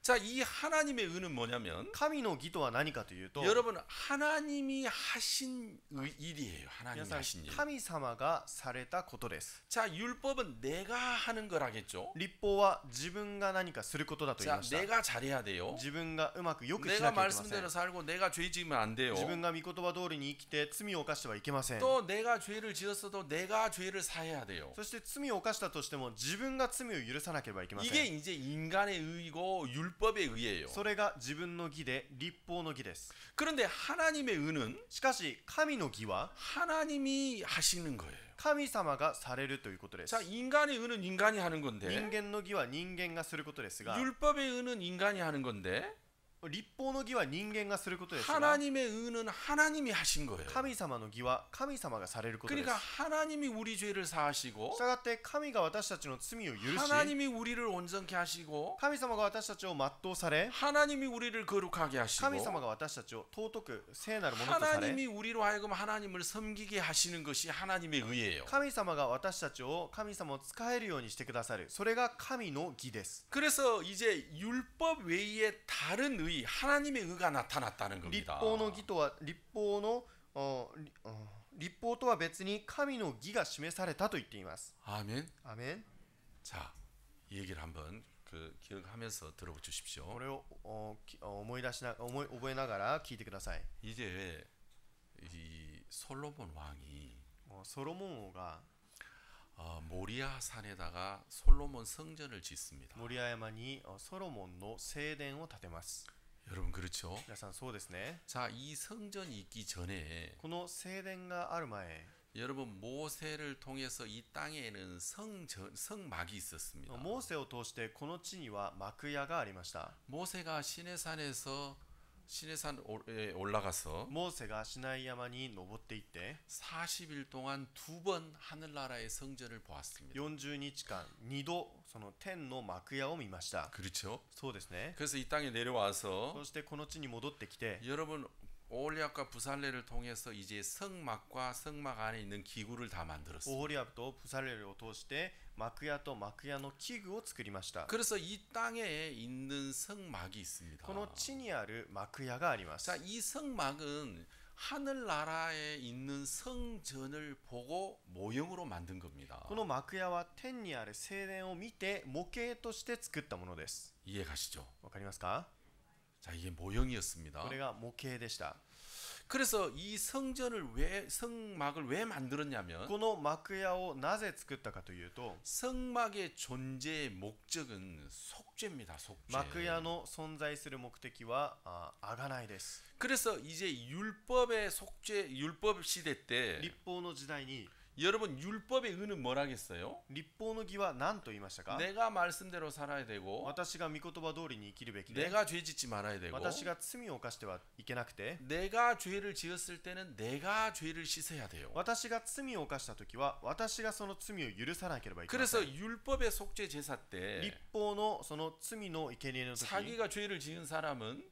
자, 이 하나님의 의는 뭐냐면 神の義とは何かというと、 여러분 하나님이 하신 일이에요. 皆 하나님이 さん 하신 일. 神様がされたことです。 자, 율법은 내가 하는 거라겠죠. 立法は自分が何かすることだと言い 자, ました。 내가 잘해야 돼요. 自分がうまくよくし 내가 なきゃいけません。 말씀대로 살고 내가 죄 지으면 안 돼요. 自分が御言葉通りに生きて罪を犯してはいけません。 또 내가 죄를 지었어도 내가 죄를 사해야 돼요. そして罪を犯したとしても自分が罪を許さなければいけませ 이게 ん。 이제 인간의 의고 율법의 의예요. それが自分の義で立法の義です。 그런데 하나님의 의는 しかし神の義は 하나님이 하시는 거예요. 神様がされるということです。 자, 인간의 의는 인간이 하는 人 건데 間の義は人間がすることですが、 율법의 의는 인간이 하는 건데 立法の義は人間がすることですが、 하나님의 의는 하나님이 하신 거예요. 神様の義は神様がされることです。 그러니까 하나님이 우리 죄를 사하시고 したがって神が私たちの罪を許し、 하나님이 우리를 온전케 하시고 神様が私たちを全うされ、 하나님이 우리를 거룩하게 하시고 神様が私たちを尊く聖なるものとされ、 하나님이 우리로 하여금 하나님을 섬기게 하시는 것이 하나님의 의예요. 神様が私たちを神様を使えるようにしてくださる、それが神の義です。 그래서 이제 율법 외에 다른 의, 하나님의 의가 나타났다는 立 겁니다. 法の義とは立法とは別に神の義が示されたと言っています。 아멘. アメン。 자, 이 얘기를 한번 기억하면서 들어주십시오. これを覚えながら聞いてください。 이제 이 솔로몬 왕이 ソロモン王が 모리아 산에다가 솔로몬 성전을 짓습니다. モリア山にソロモンの聖殿を建てます。 여러분 그렇죠? 皆さんそうですね。 자, 이 성전이 있기 전에 この聖殿がある前、 여러분 모세를 통해서 이 땅에는 성막이 있었습니다. モーセを通してこの地には幕屋がありました。 모세가 시내산에 올라가서 モーセがシナイ山に登っていって 40일 동안 2번 하늘나라의 성전을 보았습니다. 40日間2度その天の幕屋を見ました。 그렇죠? そうですね。 그래서 이 땅에 내려와서 そしてこの地に戻ってきて、 여러분 오홀리압과 부살레를 통해서 이제 성막과 성막 안에 있는 기구를 다 オ 만들었어요. ホリアブとプサレルを通して幕屋と幕屋の器具を作りました。 그래서 이 땅에 있는 성막이 있습니다. この地にある幕屋があります。 자, 이 성막은 하늘나라에 있는 성전을 보고 모형으로 만든 겁니다. この幕屋は天にある聖殿を見て模型として作ったものです。 이해 가시죠? わかりますか？ 자, 이게 모형이었습니다. これが模型でした。 그래서 이 성막을 왜 만들었냐면 この幕屋をなぜ作ったかというと、 성막의 존재의 목적은 속죄입니다. 속죄. 幕屋の存在する目的は贖いです。 그래서 이제 율법의 속죄, 율법 시대 때 立法の時代に 여러분 율법의 의는 뭐라겠어요? 立法の義は何と言いましたか？ 내가 말씀대로 살아야 되고 私が御言葉通りに生きるべきで、 내가 죄 짓지 말아야 되고 私が罪を犯してはいけなくて、 내가 죄를 지었을 때는 내가 죄를 씻어야 돼요. 私が罪を犯したときは私がその罪を許さなければいけませ 그래서 ん。 율법의 속죄 제사 立 때 法のその罪の生贄の時、 자기가 죄를 지은 사람은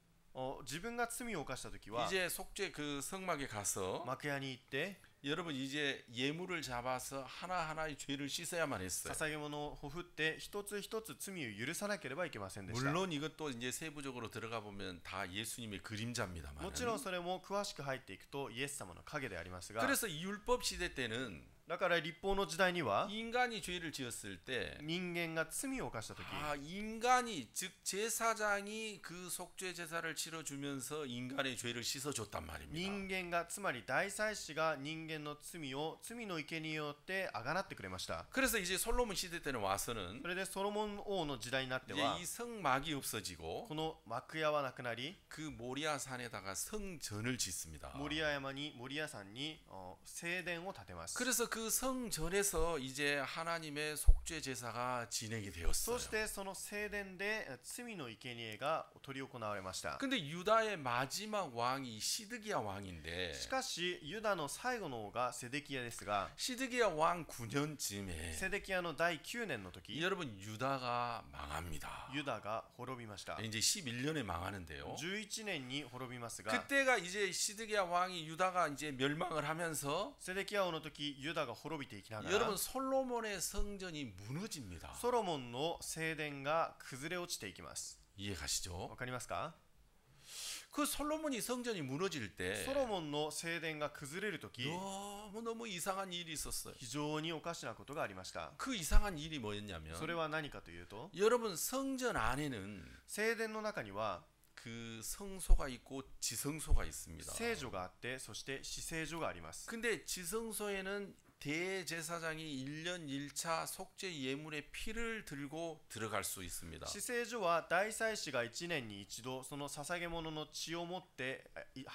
自分が罪を犯したときは 이제 속죄 그 성막에 가서 幕屋に行って 여러분 이제 예물을 잡아서 하나하나의 죄를 씻어야만 했어요. 捧げ物をほふって一つ一つ罪を許さなければいけませんでした。 물론 이것도 이제 세부적으로 들어가 보면 다 예수님의 그림자입니다만. もちろんそれも詳しく入っていくとイエス様の影でありますが、 그래서 이 율법 시대 때는 だから立法の時代には 인간이 죄를 지었을 때 人間が罪を犯した時 인간이 즉 제사장이 그 속죄 제사를 치러주면서 인간의 죄를 씻어줬단 말입니다. 人間がつまり大祭司が人間の罪を罪の生贄によってあがなってくれました。 그래서 이제 솔로몬 시대 때는 와서는 それでソロモン王の時代になって 이제 は 이 성막이 없어지고 この幕屋はなくなり 그 모리아 산에다가 성전을 짓습니다. モリア山にモリア山に聖殿を建てます。 그래서 그 성전에서 이제 하나님의 속죄 제사가 진행이 そ 되었어요. してその聖殿で罪の生贄が執り行われました。 근데 유다의 마지막 왕이 시드기야 왕인데 しかしユダの最後の王がセデキヤですが 시드기야 왕 9년쯤에 セデキヤの第9年の時 여러분 유다가 망합니다. ユダが滅びました。 이제 11년에 망하는데요. 11年に滅びますが 그때가 이제 시드기야 왕이 유다가 이제 멸망을 하면서 セデキヤ王の時ユダが滅びていきながら 여러분 솔로몬의 성전이 무너집니다. ソロモンの聖殿が崩れ落ちていきます。 이해가시죠? わかりますか？ 그 솔로몬이 성전이 무너질 때 ソロモンの聖殿が崩れる時 너무 이상한 일이 있었어요. 非常におかしなことがありました。 그 이상한 일이 뭐였냐면 それは何かというと 여러분 성전 안에는 聖殿の中には 그 성소가 있고 지성소가 있습니다. 聖所があってそして至聖所があります。 근데 지성소에는 대제사장이 1년 1차 속죄 예물의 피를 들고 들어갈 수 있습니다. 至聖所は大祭司が1年に一度その捧げ物の血を持って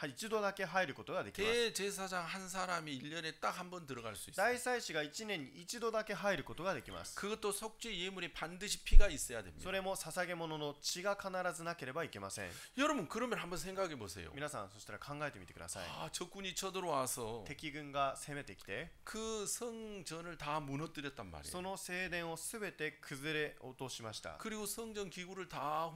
一度だけ入ることができます。 대제사장 한 사람이 1년에 딱 한 번 들어갈 수 있어요. 大祭司が1年に一度だけ入ることができます。 그것도 속죄 예물에 반드시 피가 있어야 됩니다. それも捧げ物の血が必ずなければいけません。 여러분 그러면 한번 생각해 보세요. 皆さんそしたら考えてみてください。 적군이 쳐들어와서 敵軍が攻めてきて 그 성전을 다 무너뜨렸단 말이에요. その聖殿をすべて崩れ落としました。 그리고 성전 기구를 다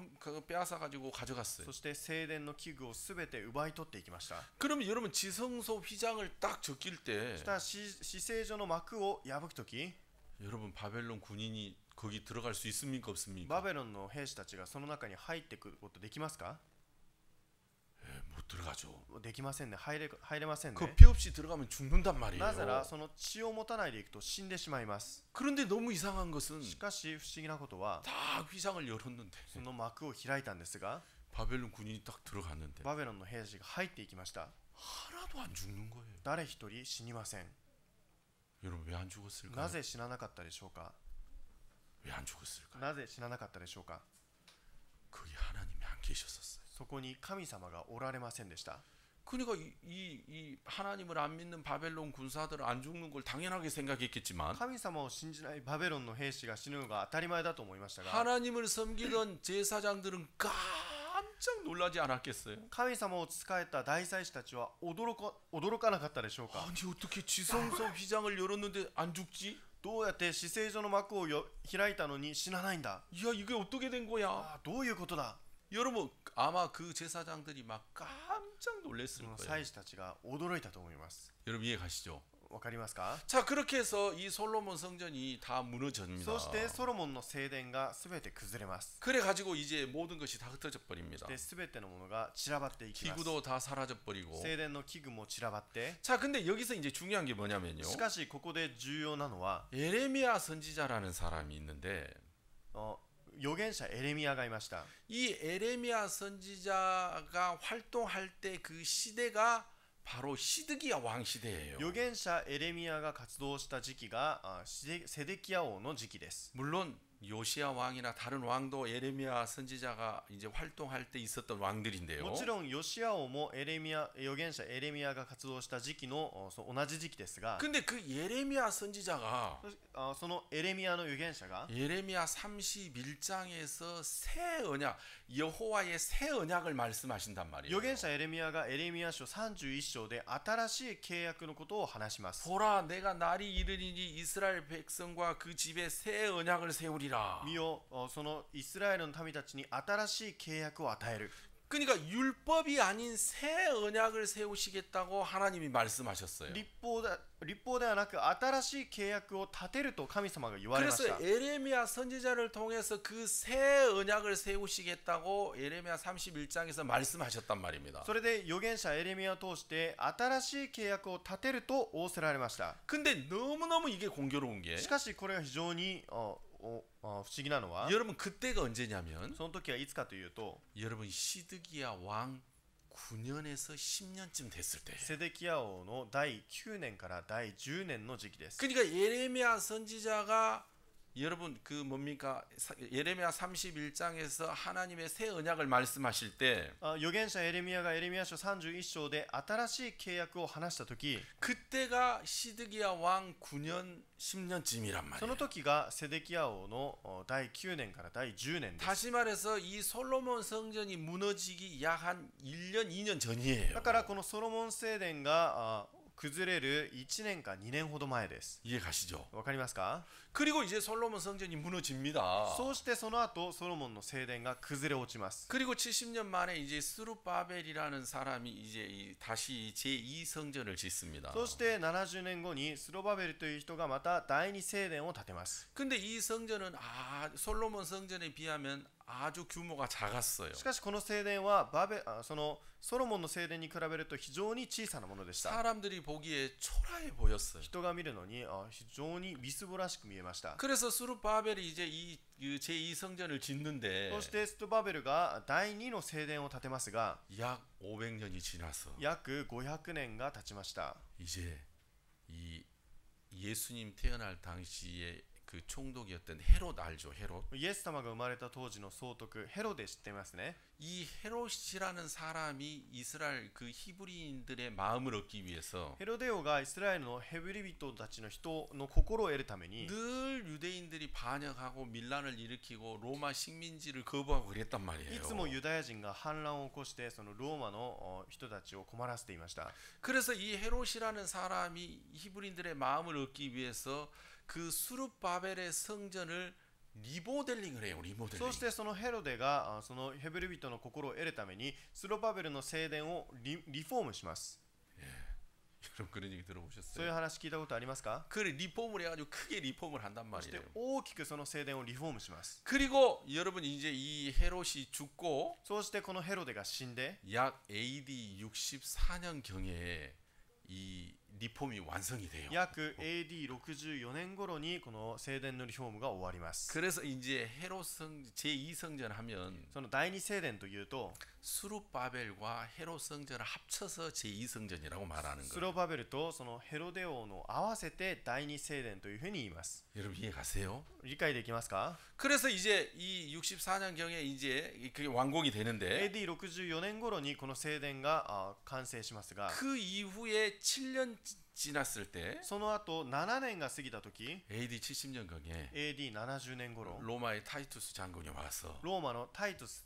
빼앗아 가지고 가져갔어요. そして聖殿の器具をすべて奪い取っていきました。 그러면 여러분 지성소 휘장을 딱 적길 때 そしたら至聖所の幕を破くとき 여러분 바벨론 군인이 거기 들어갈 수 있습니까 없습니까? バベロンの兵士たちがその中に入ってくることできますか？ 못 들어가죠. できませんね。入れませんね。 그 피 없이 들어가면 죽는단 말이에요. なぜならその血を持たないでいくと死んでしまいます。 그런데 너무 이상한 것은 しかし不思議なことは 다 휘장을 열었는데 その幕を開いたんですが 바벨론 군인이 딱 들어갔는데 バベロンの兵士が入っていきました。 하나도 안 죽는 거예요. 誰一人死にません。 여러분 왜 안 죽었을까요? なぜ死ななかったでしょうか？ 왜 안 죽었을까요? なぜ死ななかったでしょうか？ 거기 하나님이 안 계셨었어요. そこに神様がおられませんでした。 그러니까 이 하나님을 안 믿는 바벨론 군사들은 안 죽는 걸 당연하게 생각했겠지만 神様を信じないバベロンの兵士が死ぬのが当たり前だと思いましたが 하나님을 섬기던 제사장들은 깜짝 놀라지 않았겠어요? 神様を仕えた大祭司たちは驚かなかったでしょうか？ 아니 어떻게 지성소 휘장을 열었는데 안 죽지? どうやって至聖所の幕を開いたのに死なないんだ？ 야 이게 어떻게 된 거야? どういうことだ？ 여러분 아마 그 제사장들이 막 깜짝 놀랐을 祭 거예요. 司たちが驚いたと思います。 여러분 이해 가시죠? わかりますか？ 자 그렇게 해서 이 솔로몬 성전이 다 무너집니다. そしてソロモンの聖殿がすべて崩れます。 그래 가지고 이제 모든 것이 다 흩어져 버립니다. で、すべてのものが散らばっていきます。 기구도 다 사라져 버리고. 聖殿の器具も散らばって、 자 근데 여기서 이제 중요한 게 뭐냐면요. しかしここで重要なのは 예레미야 선지자라는 사람이 있는데 預言者エレミヤがいました。 이 에레미야 선지자가 활동할 때 그 시대가 바로 시드기야 왕 시대예요. 預言者エレミヤが活動した時期がセデキヤ王の時期です。 물론 요시야 왕이나 다른 왕도 에레미야 선지자가 이제 활동할 때 있었던 왕들인데요. もちろんヨシア王も預言者エレミヤが活動した時期の同じ時期ですが、 근데 그 예레미야 선지자가 そのエレミヤの預言者が 예레미야 31장에서 새 언약, 여호와의 새 언약을 말씀하신단 말이에요. 預言者エレミヤがエレミヤ書31章で新しい契約のことを話します。 보라 내가 날이 이르리니 이스라엘 백성과 그 집에 새 언약을 세우리라. 見よ、そのイスラエルの民たちに新しい契約を与える。 그러니까 율법이 아닌 새 언약을 세우시겠다고 하나님이 말씀하셨어요. 立法ではなく新しい契約を立てると神様が言われまし 그래서 た。 에레미야 선지자를 통해서 그 새 언약을 세우시겠다고 에레미야 31장에서 말씀하셨단 말입니다. それで預言者エレミヤを通して新しい契約を立てると仰せられました。 근데 너무너무 이게 공교로운 게 しかしこれが非常に不思議なのは 여러분 그때가 언제냐면 その時はいつかというと 여러분 시드기야 왕 9년에서 10년쯤 됐을 때예요. セデキヤ王の第9年から第10年の時期です。 그러니까 예레미야 선지자가 여러분 그 뭡니까? 예레미야 31장에서 하나님의 새 언약을 말씀하실 때 預言者エレミヤがエレミヤ書31章で新しい契約を話した時 그때가 시드기야 왕 9년 10년쯤이란 そ 말이에요. の時がセデキヤ王の第9年から第10年です。 다시 말해서 이 솔로몬 성전이 무너지기 약 한 1년 2년 전이에요. だからこのソロモン聖殿が崩れる1年か2年ほど前です。 이해 가시죠? わかりますか？ 그리고 이제 솔로몬 성전이 무너집니다. そうしてその後ソロモンの聖殿が崩れ落ちます。 그리고 70년 만에 이제 스룹바벨이라는 사람이 이제 다시 제2 성전을 짓습니다. そして70年後にスロバベルという人がまた第2聖殿を建てます。 근데 이 성전은 솔로몬 성전에 비하면 아주 규모가 작았어요. しかしこの聖殿はそのソロモンの聖殿に比べると非常に小さなものでした。 사람들이 보기에 초라해 보였어요. 人が見るのに非常にみすぼらしく見えました。 그래서 스룹바벨이 이제 이 제2 성전을 짓는데 そしてストバベルが第2の聖殿を建てますが 약 500년이 지나서 約500年が経ちました。 이제 이 예수님 태어날 당시에 그 총독이었던 헤롯 알죠? 헤롯. イエス様が生まれた当時の総督ヘロデ知ってますね。 이 헤롯이라는 사람이 이스라엘 그 히브리인들의 마음을 얻기 위해서 ヘロデ王がイスラエルのヘブリ人たちの人の心を得るために 늘 유대인들이 반역하고 밀란을 일으키고 로마 식민지를 거부하고 그랬단 い 말이에요. つもユダヤ人が反乱を起こしてそのローマの人たちを困らせていました。 그래서 이 헤롯이라는 사람이 히브리인들의 마음을 얻기 위해서 그 수룹바벨의 성전을 리모델링을 해요. そ 리모델링. してそのヘロデがそのヘブル人の心を得るためにスロバベルの聖殿をリフォームします。 여러분 그런 얘기 そういう 들어보셨어요? 話聞いたことありますか？ 그 리폼을 해가지고 크게 리폼을 한단 そして 말이에요. 大きくその聖殿をリフォームします。 그리고 여러분 이제 이 헤롯이 죽고 そうしてこのヘロデが死んで 약 AD 64년 경에 이 리폼이 완성이 돼요. 約 AD64 年頃にこの聖殿のリフォームが終わります。 그래서 이제 헤롯 제2 성전 하면 その第二聖殿というと 수룹바벨과 헤롯 성전을 합쳐서 제2 성전이라고 말하는 ス 거예요. ロバベルとそのヘロデ王の合わせて第二聖殿というふうに言います。 여러분 이해 가세요? 理解できますか？ 그래서 이제 이 64년 경에 이제 그게 완공이 되는데 AD64 年頃にこの聖殿が完成しますが 그 이후에 7년 지났을 때 その後7年が過ぎた時 AD 70년 경에 AD70 年頃 로마의 타이투스 장군이 와서 ローマのタイトス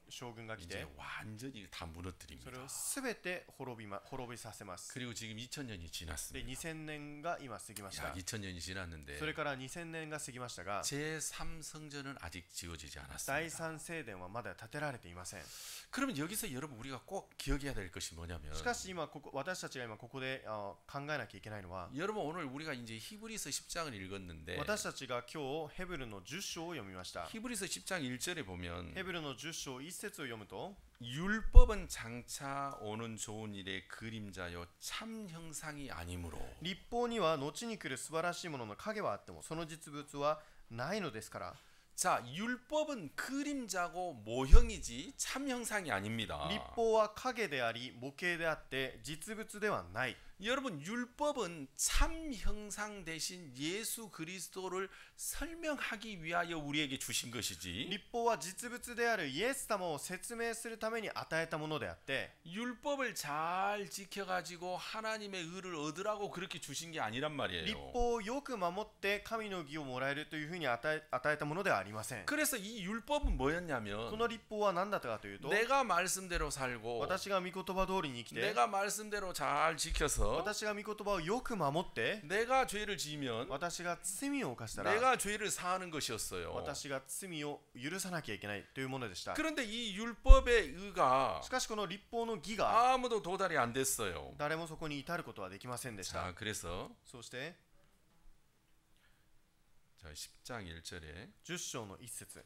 将軍が来 이제 て 완전히 다 それ 무너뜨립니다. を全て滅びさせます。 그리고 지금 2000년이 で 지났습니다. 2000年が今過ぎました。 약 2000년이 지났는데 それから2000年が過ぎましたが 제3 성전은 아직 지어지지 第 않았습니다. 3聖殿はまだ建てられていません。 그러면 여기서 여러분 우리가 꼭 기억해야 될 것이 뭐냐면 しかし今私たちが今ここで考えなきゃいけないのは 여러분 오늘 우리가 이제 히브리서 10장을 읽었는데 私たちが今日ヘブルの10章を読みました。 히브리서 10장 1절에 보면 ヘブルの10章1節を読むと 율법은 장차 오는 좋은 일의 그림자요 참 형상이 아니므로 立法には後に来る素晴らしいものの影はあってもその実物はないのですから。 자, 율법은 그림자고 모형이지 참 형상이 아닙니다. 立法は影であり模型であって実物ではない。 여러분 율법은 참 형상 대신 예수 그리스도를 설명하기 위하여 우리에게 주신 것이지 立法は実物であるイエス様を説明するために与えたものであって 율법을 잘 지켜가지고 하나님의 의를 얻으라고 그렇게 주신 게 아니란 立 말이에요. 法をよく守って神の義をもらえるというふうに与えたものではありません。 그래서 이 율법은 こ 뭐였냐면 の立法は何だったかというと 내가 말씀대로 살고 私が御言葉通りに生きて 내가 말씀대로 잘 지켜서 지켜서 私が御言葉をよく守って 내가 죄를 지으면 私が罪を犯したら 내가 죄를 사하는 것이었어요. 私が罪を許さなきゃいけないというものでした。 그런데 이 율법의 의가 しかしこの立法の義が 아무도 도달이 안 됐어요. 誰もそこに至ることはできませんでした。 자, 그래서 そして 자, 10장 1절에 10章の1節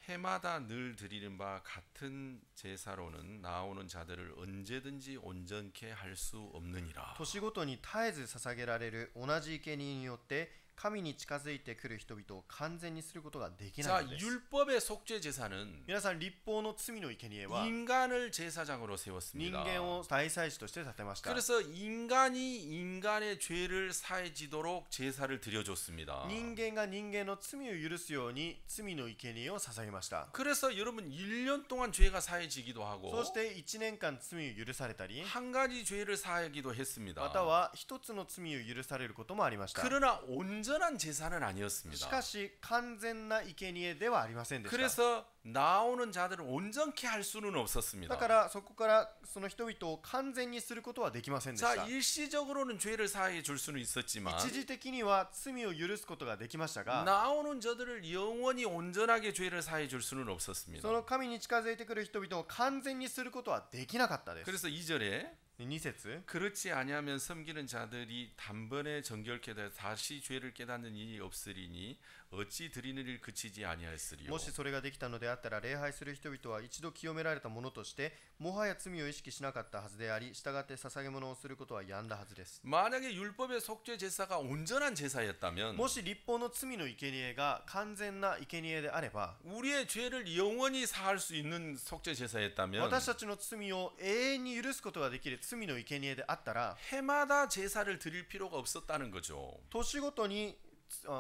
해마다 늘 드리는 바 같은 제사로는 나오는 자들을 언제든지 온전케 할 수 없느니라. 年ごとに絶えず捧げられる同じ生贄によって神に近づいてくる人々を完全にすることができな 자, いのです。 율법의 속죄 제사는 皆さん、立法の罪の生贄は 인간을 제사장으로 人 세웠습니다. 間を大祭司として立てました。 그래서 인간이 인간의 죄를 사해지도록 제사를 드려줬습니다. 人間が人間の罪を許すように罪の生贄を捧げました。 그래서 여러분 1년 동안 죄가 사해지기도 하고 そして1年間罪を許されたり、 한 가지 죄를 사하기도 했습니다. または一つの罪を許されることもありました。 그러나 온전한 제사는 し 아니었습니다. かし完全な生贄ではありませんでした。 그래서 나오는 자들을 온전케 할 수는 없었습니다. だからそこからその人々を完全にすることはできませんでし 자, た。 일시적으로는 죄를 사해 줄 수는 있었지만 一時的には罪を許すことができましたが、 나오는 자들을 영원히 온전하게 죄를 사해 줄 수는 없었습니다. その神に近づいてくる人々を完全にすることはできなかったです。 그래서 2절에 2節 그렇지 아니하면 섬기는 자들이 단번에 정결케 되어 다시 죄를 깨닫는 일이 없으리니 어찌 드리는 일 그치지 아니하였으리요. もしそれができたのであったら、礼拝する人々は一度清められたものとしてもはや罪を意識しなかったはずであり、従って捧げ物をすることはやんだはずです。 만약에 율법의 속죄 제사가 온전한 제사였다면 もし立法の罪の生贄が完全な生贄であれば、 우리의 죄를 영원히 사할 수 있는 속죄 제사였다면 私たちの罪を永遠に許すことができる罪の生贄であったら、 해마다 제사를 드릴 필요가 없었다는 거죠. 年ごとに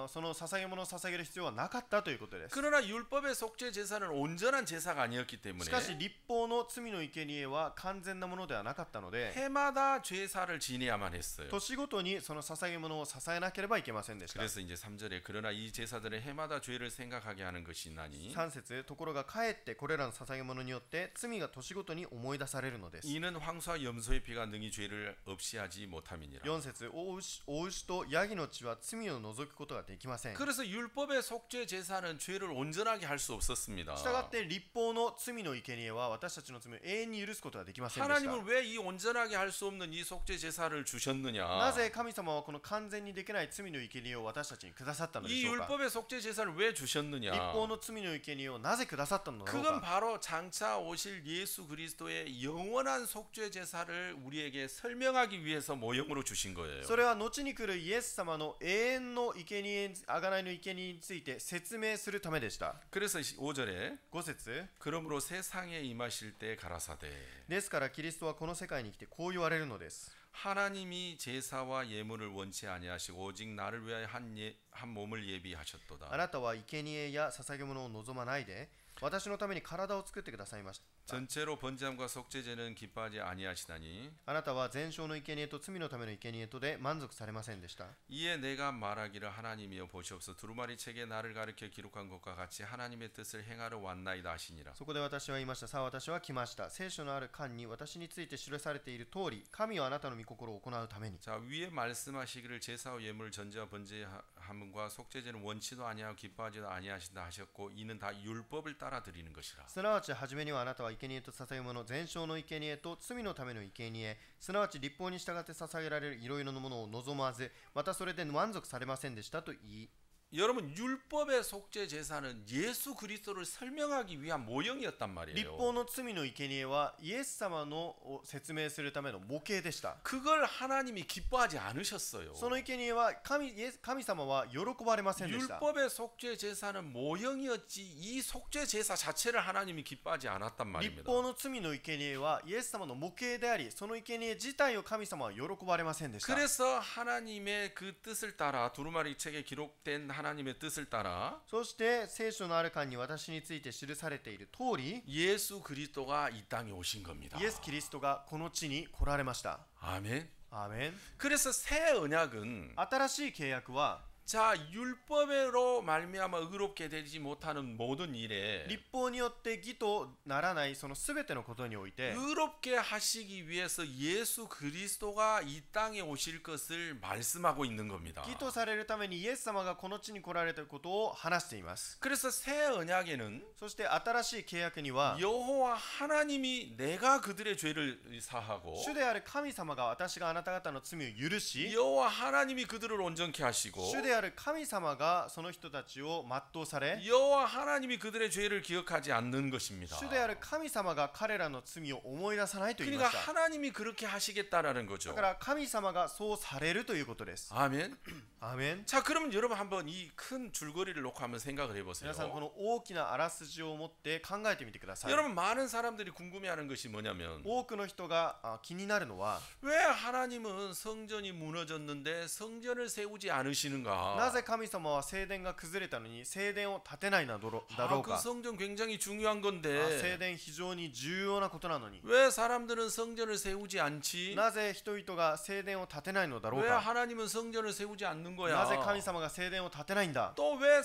その捧げ物を捧げる必要はなかったということです。 그러나 율법의 속죄 제사는 온전한 제사가 아니었기 し 때문에 かし立法の罪の生贄は完全なものではなかったので、 해마다 제사를 지내야만 했어요. 年ごとにその捧げ物を捧げなければいけませんでした。 그래서 이제 3절에 그러나 이 제사들은 해마다 죄를 생각하게 하는 것이 나니 3節、ところがかえってこれらの捧げ物によって罪が年ごとに思い出されるのです。 이는 황소와 염소의 피가 능히 죄를 없이 하지 못함이니라. 4節、お牛とヤギの血は罪を除くことができません。 그래서 율법의 속죄 제사는 죄를 온전하게 할 수 없었습니다. したがって立法の罪の生贄は私たちの罪を永遠に許すことができませんでした。 하나님은 왜 이 온전하게 할 수 없는 이 속죄 제사를 주셨느냐? なぜ神様はこの完全にできない罪の生贄を私たちにくださったので 이 しょうか。 율법의 속죄 제사를 왜 주셨느냐? 立法の罪の生贄をなぜくださったのだろう 그건 か。 바로 장차 오실 예수 그리스도의 영원한 속죄 제사를 우리에게 설명하기 위해서 모형으로 주신 거예요. それは後に来るイエス様の永遠の生贄、贖いの生贄について説明するためでした。 그래서 5절에 5節、 그러므로 세상에 임하실 때 가라사대 ですからキリストはこの世界に来てこう言われるのです。 하나님이 제사와 예물을 원치 아니하시고 오직 나를 위하여 한 몸을 예비하셨도다. あなたは生贄や捧げ物を望まないで、私のために体を作ってくださいました。 전체로 번제함과 속죄제는 기뻐하지 아니하시나니 あなたは全焼の生贄と罪のための生贄とで満足されませんでした。 이에 내가 말하기를 하나님이여 보시옵소서 두루마리 책에 나를 가르쳐 기록한 것과 같이 하나님의 뜻을 행하러 왔나이다 하시니라. そこで私は言いました。さあ私は来ました。聖書のある巻に私について記されている通り、神はあなたの御心を行うために。 자, 위에 말씀하시기를 제사와 예물 전제와 번제함과 속죄제는 원치도 아니하고 기뻐하지도 아니하신다 하셨고 이는 다 율법을 따라 드리는 것이라. すなわち初めにはあなたは生贄と捧げ物、全焼の生贄と罪のための生贄、すなわち立法に従って捧げられるいろいろなものを望まず、またそれで満足されませんでしたと言い、 여러분 율법의 속죄 제사는 예수 그리스도를 설명하기 위한 모형이었단 立 말이에요. 法の罪の生贄はイエス様のを説明するための模型でした。 그걸 하나님이 기뻐하지 않으셨어요. その生贄は神様は喜ばれませんでした。 율법의 속죄 제사는 모형이었지 이 속죄 제사 자체를 하나님이 기뻐하지 않았단 立 말입니다. 法の罪の生贄はイエス様の模型であり、その生贄自体を神様は喜ばれませんでした。 그래서 하나님의 그 뜻을 따라 두루마리 책에 기록된 하나님의 뜻을 따라 そして聖書のある巻に私について記されている通り、 예수 그리스도가 이 땅에 오신 겁니다. イエス・キリストがこの地に来られました。 아멘. アーメン。 그래서 새 언약은 新しい契約は 자, 율법으로 말미암아 의롭게 되지 못하는 모든 일에 立法によって義とならないその全てのことにおいて 의롭게 하시기 위해서 예수 그리스도가 이 땅에 오실 것을 말씀하고 있는 겁니다. 義とされるためにイエス様がこの地に来られたことを話しています。 그래서 새 언약에는 そして新しい契約には 여호와 하나님이 내가 그들의 죄를 사하고 主である神様が私があなた方の罪を許し 여호와 하나님이 그들을 온전케 하시고 主である神様がその人たちを全うされ 여호와 하나님이 그들의 죄를 기억하지 않는 것입니다. 主である神様が彼らの罪を思い出さないと言いま 그러니까 した。 하나님이 그렇게 하시겠다라는 거죠. だから神様がそうされるということです。 아멘. アーメン。 자, 그러면 여러분 한번 이 큰 줄거리를 놓고 한번 생각을 해보세요. 皆さんこの大きなあらすじを持って考えてみてください。 여러분 많은 사람들이 궁금해하는 것이 뭐냐면 多くの人が気になるのは 왜 하나님은 성전이 무너졌는데 성전을 세우지 않으시는가? なぜ神様は聖殿が崩れたのに聖殿を建てないのだろう 그 か。 성전 굉장히 중요한 聖 건데 殿非常に重要なことなのに 왜 사람들은 성전을 세우지 않지? なぜ人々が聖殿を建てないのだろう 왜 か。 하나님은 성전을 세우지 않는 거야? なぜ神様が聖殿を建てないんだ。 또 왜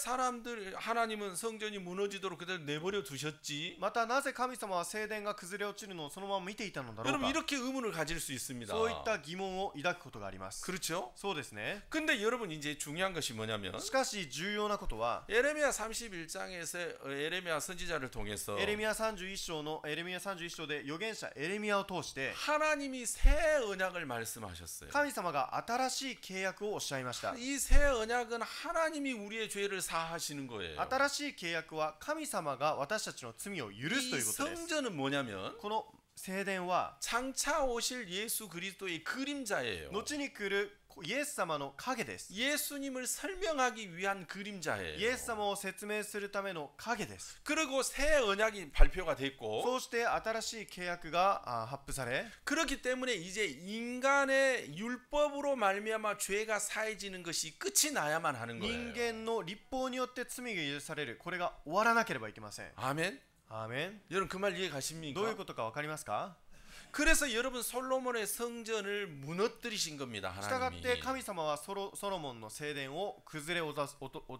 하나님은 성전이 무너지도록 그대로 내버려 두셨지? またなぜ神様は聖殿が崩れ落ちるのをそのまま見ていたのだろう 여러분 か。 이렇게 의문을 가질 수 있습니다. そういった疑問を抱くことがあります。 그렇죠? そうですね。 근데 여러분 이제 중요한 것이 뭐냐면 しかし重要なことは 예레미야 31장에서 예레미야 선지자를 통해서 エレミヤ31章で預言者エレミヤを通して 하나님이 새 언약을 말씀하셨어요. 神様が新しい契約をおっしゃいました。 이 새 언약은 하나님이 우리의 죄를 사하시는 거예요. 新しい契約は神様が私たちの罪を許すと 이 いうことです。 성전은 뭐냐면 この聖殿は 장차 오실 예수 그리스도의 그림자예요. 後に来るイエス様の影です。 예수님을 설명하기 위한 그림자예요. イエス様を説明するための影です。 그리고 새 언약이 발표가 됐고 そうして新しい契約が発布され 그렇기 때문에 이제 인간의 율법으로 말미암아 죄가 사해지는 것이 끝이 나야만 하는 人 거예요. 間の立法によって罪が許される。これが終わらなければいけません。 아멘. アーメン。 여러분 그 말 이해 どういう 가십니까? ことか分かりますか？ 그래서 여러분 솔로몬의 성전을 무너뜨리신 겁니다. したがって 하나님이. 神様はソロモンの聖殿を崩れ落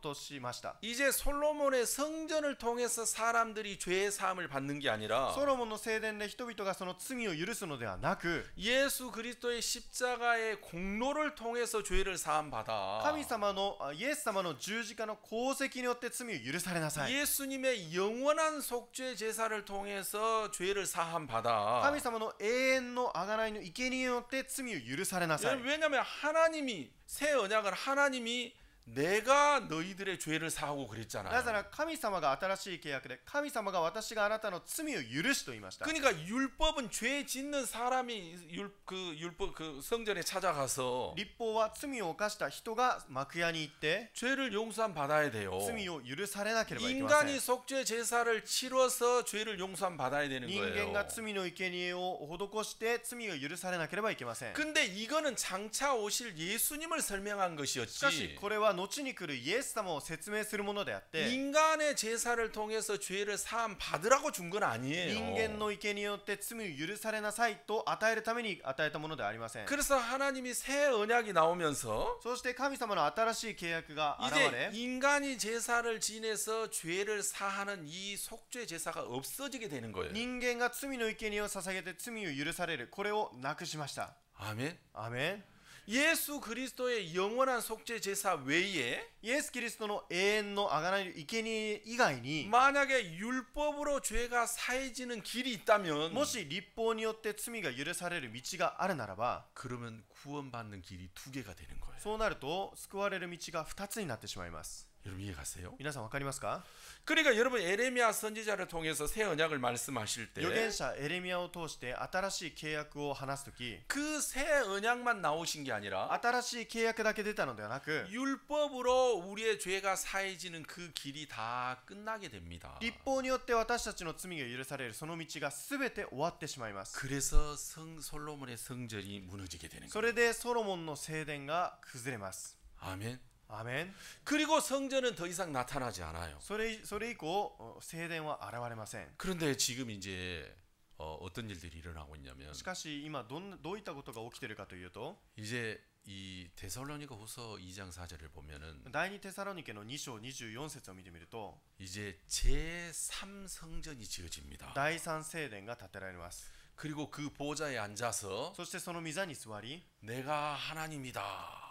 としました。 이제 솔로몬의 성전을 통해서 사람들이 죄의 사함을 받는 게 아니라 ソロモンの聖殿で人々がその罪を許すのではなく 예수 그리스도의 십자가의 공로를 통해서 죄를 사함 받아 神様のイエス様の十字架の功績によって罪を許されなさい。 예수님의 영원한 속죄 제사를 통해서 죄를 사함 받아 神様の永遠の贖いの生贄によって罪を許されなさい。 왜냐하면 하나님이 새 언약은 하나님이 내가 너희들의 죄를 사하고 なぜな 그랬잖아요. ら神様が新しい契約で神様が私があなたの罪を許しと言いました。 그러니까 율법은 죄 짓는 사람이 율법 그 성전에 찾아가서 立法は罪を犯した人が幕屋に行って 죄를 용서함 받아야 돼요. 罪を許されなければいけません。 인간이 속죄 제사를 치러서 죄를 용서함 받아야 되는 人間 거예요. が罪の生贄を施して罪を許されなければいけません。 근데 이거는 장차 오실 예수님을 설명한 しかし 것이었지. これは後に来るイエス様を説明するものであって 인간의 제사를 통해서 죄를 사함 받으라고 준 건 人 아니에요. 間の生贄によって罪を許されなさいと与えるために与えたものではありません。 그래서 하나님이 새 언약이 나오면서 そして神様の新しい契約が現 이제 れ 인간이 제사를 지내서 죄를 사하는 이 속죄 제사가 없어지게 되는 거예요. 人間が罪の生贄を捧げて罪を許されるこれをなくしました。 아멘. アーメン。 예수 그리스도의 영원한 속죄 제사 외에 イエス・キリストの永遠の贖いの生贄以外に 만약에 율법으로 죄가 사해지는 길이 있다면 もし立法によって罪が許される道があるならば 그러면 구원받는 길이 두 개가 되는 거예요. そうなると救われる道が2つになってしまいます。 여러분 이해 가세요? 皆さん分かりますか？ 그러니까 여러분 에레미야 선지자를 통해서 새 언약을 말씀하실 預 때 言者エレミヤを通して新しい契約を話すとき 그 새 언약만 나오신 게 아니라 新しい契約だけ出たのではなく 율법으로 우리의 죄가 사해지는 그 길이 다 끝나게 됩니다. 立法によって私たちの罪が許されるその道が全て終わってしまいます。 그래서 솔로몬의 성전이 무너지게 되는 そ 거예요. れでソロモンの聖殿が崩れます。 아멘. アーメン。 그리고 성전은 더 이상 나타나지 않아요. それ以降聖殿は現れません。 그런데 지금 이제 어떤 일들이 일어나고 있냐면 しかし今どういったことが起きているかというと 이제 이 데살로니가 후서 2장 4절을 보면은 第二テサロニケの2章24節を見てみると 이제 제3성전이 지어집니다. 第三聖殿が建てられます。 그리고 그 보좌에 앉아서 そしてその御座に座り 내가 하나님이다.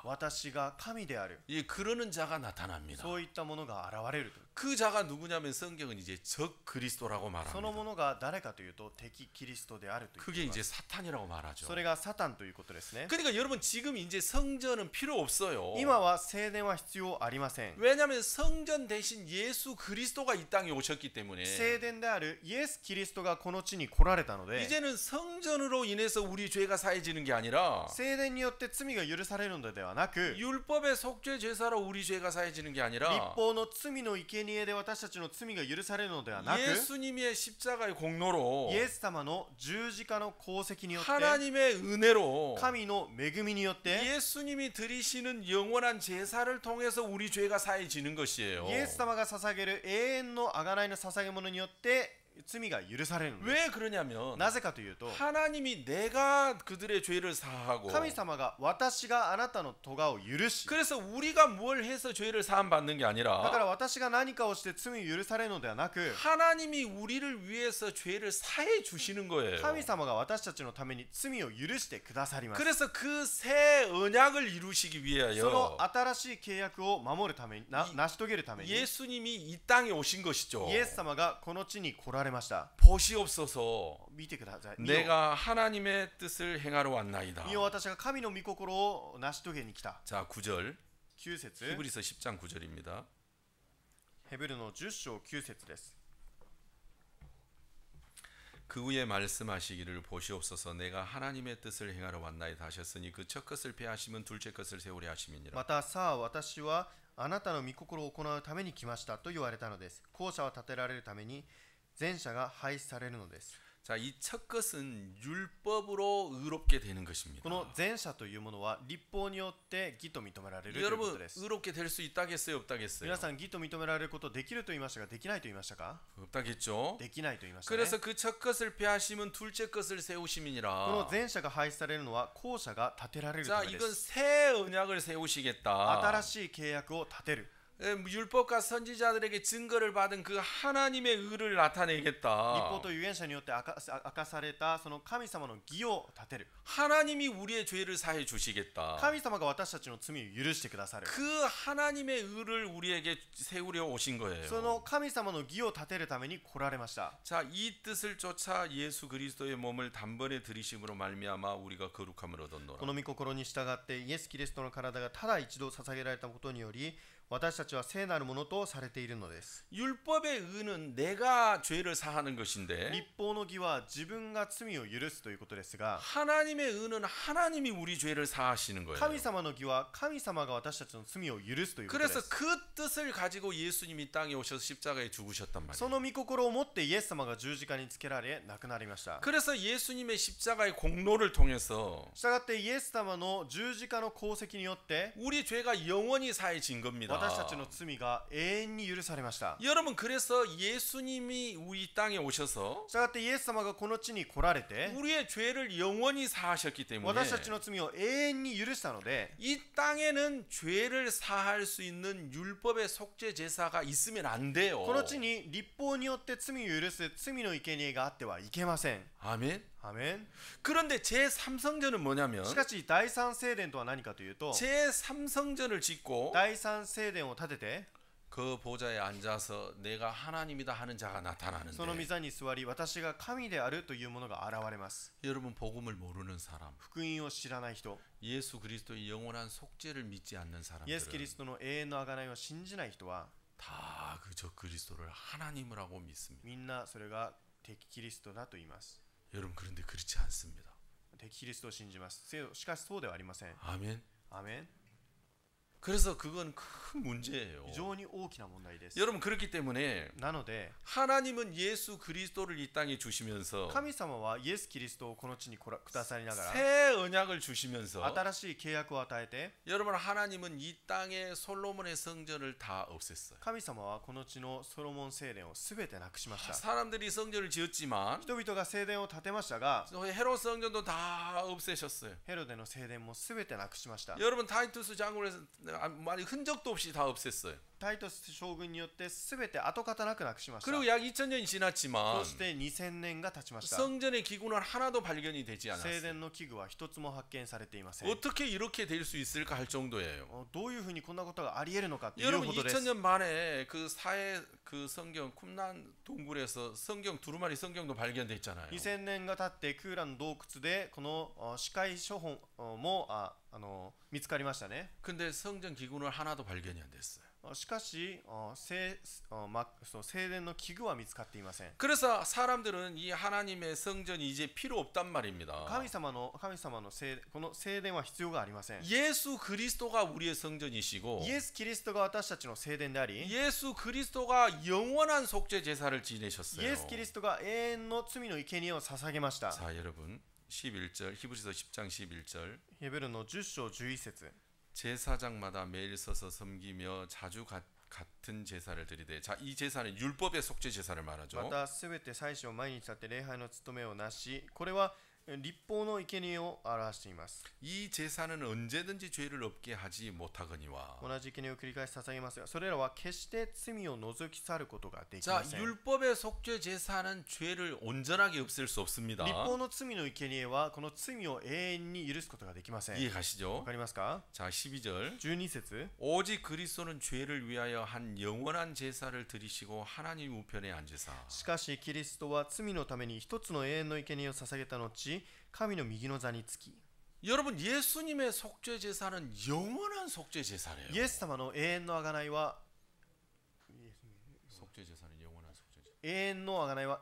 私が神である 예, 그러는 자가 나타납니다. そういったものが現れると 그 자가 누구냐면 성경은 이제 적 그리스도라고 その 말합니다. ものが誰かというと敵キリストであるということ 그게 で 이제 す。 사탄이라고 말하죠. それがサタンということですね。 그러니까 여러분 지금 이제 성전은 필요 없어요. 今は聖殿は必要ありません。 왜냐하면 성전 대신 예수 그리스도가 이 땅에 오셨기 때문에 聖殿であるイエス・キリストがこの地に来られたので 이제는 성전으로 인해서 우리 죄가 사해지는 게 아니라 聖殿によって罪が許されるのではなく 율법의 속죄 제사로 우리 죄가 사해지는 게 立 아니라 法の罪の生贄で私たちの罪が許されるのではなく 예수님의 십자가의 공로로 イエス様の十字架の功績によって 하나님의 은혜로 神の恵みによって 예수님이 드리시는 영원한 제사를 통해서 우리 죄가 사해지는 것이에요. イエス様が捧げる永遠の贖いの捧げ物によって罪が許されるのです。 왜 그러냐면 なぜかというと 하나님이 내가 그들의 죄를 사하고 神様が私があなたの咎を許し 그래서 우리가 뭘 해서 죄를 사함 받는 게 だか 아니라 ら私が何かをして罪を許されるのではなく 하나님이 우리를 위해서 죄를 사해 주시는 거예요. 神様が私たちのために罪を許してくださります。 그래서 그 새 언약을 이루시기 その 위하여 新しい契約を守るために成し遂げるために 예수님이 이 땅에 오신 것이죠. イエス様がこの地に来られました。 보시옵소서 見てください。 내가 하나님의 뜻을 행하러 왔나이다. 見よ私が神の御心を成し遂げに来た。 자 9절 9節 히브리서 10장 9절입니다. ヘブルの10章9節です。 그 후에 말씀하시기를 보시옵소서 내가 하나님의 뜻을 행하러 왔나이다 하셨으니 그 첫 것을 폐하시면 둘째 것을 세우려 하심이니라. またさあ私はあなたの御心を行うために来ましたと言われたのです。後者は立てられるために前者が廃止されるのです。 자, 이 첫 것은 율법으로 의롭게 되는 것입니다. この前者というものは立法によって義と認められるということ 여러분 です 의롭게 될 수 있다겠어요, 없다겠어요? 皆さん義と認められることできると言いましたができないと言いましたか 없다겠죠. できないと言いましたね 그래서 그 첫 것을 폐하시면 둘째 것을 この 세우심이니라. 前者が廃止されるのは後者が立てられるた 자, めで 이건 す 새 언약을 세우시겠다. 新しい契約を立てる 율법과 선지자들에게 증거를 받은 그 하나님의 의를 立 나타내겠다. 法と預言者によって明かされたその神様の義を立てる 하나님이 우리의 죄를 사해 주시겠다. 神様が私たちの罪を許してくださる 그 하나님의 의를 우리에게 세우려 오신 そ 거예요. の神様の義を立てるために来られました 자, 이 뜻을 쫓아 예수 그리스도의 몸을 단번에 들이심으로 말미암아 우리가 거룩함을 こ 얻었노라. の御心に従ってイエス・キリストの体がただ一度捧げられたことにより私たちは聖なるものとされているのです 율법의 의는 내가 죄를 사하는 것인데 立法の義は自分が罪を許すということですが 하나님의 의는 하나님이 우리 죄를 사하시는 거예요. 神様の義は神様が私たちの罪を許すということで 그래서 す 그 뜻을 가지고 예수님이 이 땅에 오셔서 십자가에 죽으셨단 そ 말이에요. の御心を持ってイエス様が十字架につけられ亡くなりました 그래서 예수님의 십자가의 공로를 통해서 したがってイエス様の十字架の功績によって 우리 죄가 영원히 사해진 겁니다. 私たちの罪が永遠に許されました 여러분 그래서 예수님이 우리 땅에 오셔서 したがってイエス様がこの地に来られて 우리의 죄를 영원히 사하셨기 때문에 私たちの罪を永遠に許したので 이 땅에는 죄를 사할 수 있는 율법의 속죄 제사가 있으면 안 돼요. この地に立法によって罪を許す罪の生贄があってはいけません 아멘. アメン 그런데 제3성전은 뭐냐면 しかし第三聖殿とは何かというと 제3성전을 짓고 第三聖殿を建てて 그 보좌에 앉아서 내가 하나님이다 하는 자가 その御 나타나는데 座に座り私が神であるというものが現れます 여러분 복음을 모르는 사람 福音を知らない人 예수 그리스도의 영원한 속죄를 믿지 않는 イエス・キリ 사람들은 ストの永遠の贖いを信じない人は 다 그저 그리스도를 하나님이라고 믿습니다. みんなそれが敵キリストだと言います 여러분 그런데 그렇지 않습니다. 敵キリストを信じますしかしそうではありません 아멘. アメン 그래서 그건 큰 문제예요. 非常に大きな問題です。 여러분 그렇기 때문에 なので 하나님은 예수 그리스도를 이 땅에 주시면서 神様はイエス・キリストをこの地にくださりながら 새 언약을 주시면서 新しい契約を与えて 여러분 하나님은 이 땅에 솔로몬의 성전을 다 없앴어요. 神様はこの地のソロモン聖殿をすべてなくしました。 사람들이 성전을 지었지만 人々が聖殿を建てましたが 헤롯 성전도 다 없애셨어요. ヘロデの聖殿もすべてなくしました。 여러분 타이투스 장군에서 많이 흔적도 없이 다 없앴어요. タイトス将軍によってすべて跡形なくなくしました。 그리고 약 2000년이 지났지만 そして2000年が経ちました。 성전의 기구는 하나도 발견이 되지 聖 않았어요. 殿の器具は一つも発見されていません。 어떻게 이렇게 될 수 있을까 할 정도예요. どういうふうにこんなことがあり得るのかという 여러분 ほどです。 2000년 만에 그 사해 그 성경 쿰란 동굴에서 성경 두루마리 성경도 발견됐잖아요. 2000年が経ってクーラン洞窟でこの司会書本も見つかりましたね。 근데 성전 기구는 하나도 발견이 안 됐어요. しかし聖殿の器具は見つかっていません。 그래서 사람들은 이 하나님의 성전이 이제 필요 없단 말입니다. 神様のこの聖殿は必要がありません。 예수 그리스도가 우리의 성전이시고 イエス・キリストが私たちの聖殿であり、 예수 그리스도가 영원한 속죄 제사를 イ 지내셨어요. エス・キリストが永遠の罪の生贄を捧げました。 자, 여러분 11절 히브리서 10장 11절 ヘブルの10章11節 제사장마다 매일 서서 섬기며 자주 같은 제사를 드리되 자, 이 제사는 율법의 속죄 제사를 ま 말하죠. たすべて祭司を毎日立って礼拝の務めをなし、これは立法の生贄を表しています。 이 제사는 언제든지 죄를 없게 하지 못하거니와 同じ生贄を繰り返し捧げますが、それらは決して罪を除き去ることができ 자, ません。 율법의 속죄 제사는 죄를 온전하게 없앨 수 없습니다. 立法の罪の生贄はこの罪を永遠に許すことができません。 이해 わ 가시죠? かりますか？ 자, 12절 12節 오직 그리스도는 죄를 위하여 한 영원한 제사를 드리시고 하나님 우편에 앉으사 しかしキリストは罪のために一つの永遠の生贄を捧げた後、神の右の座につき、 여러분 예수님의 속죄 제사는 영원한 속죄 제사래요. イエス様の永遠の贖いは 속죄 제사는 영원한 속죄 제사. 永遠の贖いは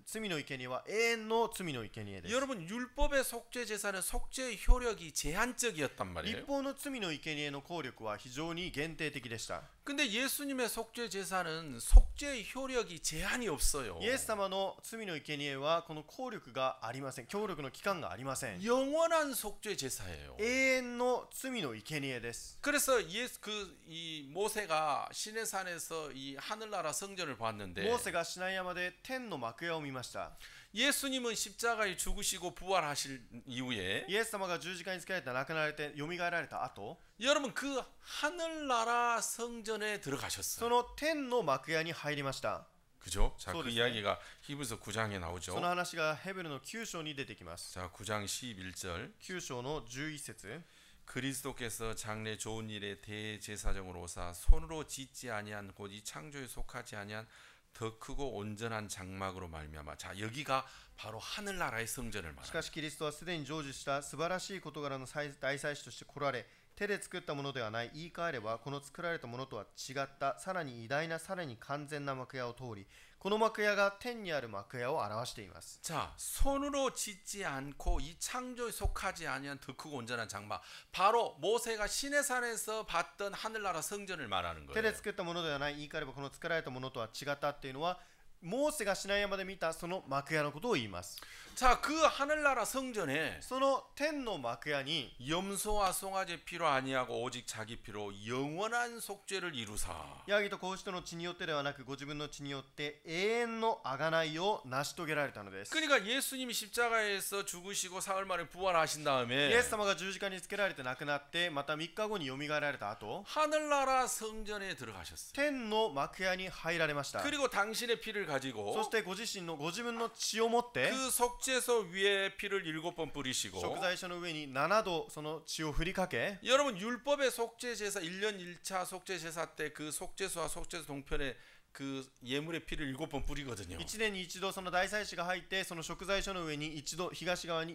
罪の生贄は永遠の罪の生贄です。 여러분 율법의 속죄 제사는 속죄 효력이 제한적이었단 立 말이에요. 法の罪の生贄の効力は非常に限定的でした。 근데 예수님의 속죄 제사는 속죄 효력이 제한이 없어요. イエス様の罪の生贄はこの効力がありません。効力の期間がありません。 영원한 속죄 제사예요. 永遠の罪の生贄です。 그래서 이 모세가 시내산에서 이 하늘나라 성전을 봤는데 モーセがシナイ山で天の幕屋を見ました。 예수님은 십자가에 죽으시고 부활하실 이후에 イエス様が十字架につけられて亡くなられて蘇られた後、 여러분 그 하늘나라 성전에 そ 들어가셨어요. の天の幕屋に入りました。 그죠? 자, 그 그렇죠. 이야기가 히브리서 9장에 そ 나오죠. の話がヘブルの9章に出てきます。 자, 9장 11절 9章の11節 그리스도께서 장래 좋은 일에 대제사장으로 오사 손으로 짓지 아니한 곧 이 창조에 속하지 아니한 더 크고 온전한 장막으로 말미암아. 자, 여기가 바로 하늘나라의 성전을 し 말합니다. かしキリストはすでに成就した素晴らしい事柄の大祭司として来られ、手で作ったものではない、言い換えればこの作られたものとは違ったさらに偉大なさらに完全な幕屋を通り、この幕屋が天にある幕屋を表しています。 자, 손으로 짓지 않고 이 창조에 속하지 아니한 더 크고 온전한 장막. 바로 모세가 시내산에서 봤던 하늘나라 성전을 말하는 手 거예요. で作ったものではない、言い換えればこの作られたものとは違ったっていうのは、モーセがシナイ山で見たその幕屋のことを言います。 자, 그 하늘나라 성전에 その天の幕屋に 염소와 송아지 피로 아니하고 오직 자기 피로 영원한 속죄를 이루사. ヤギと子牛との血によってではなくご自分の血によって永遠の贖いを成し遂げられたのです。 그러니까 예수님이 십자가에서 죽으시고 사흘 만에 부활하신 イ 다음에 エス様が十字架につけられて亡くなってまた3日後によみがえられた後、 하늘나라 성전에 들어가셨어요. 天の幕屋に入られました。 그리고 당신의 피를 가지고 そしてご自分の血を持って 그 속죄소 위에 피를 7번 뿌리시고 贖罪書の上に7度その血を振りかけ、 여러분 율법의 속죄 제사 1년 1차 속죄 제사 때 그 속죄소와 속죄소 동편에 그 예물의 피를 7번 뿌리거든요. 1年に一度その大祭司が入ってその贖罪書の上に一度東側に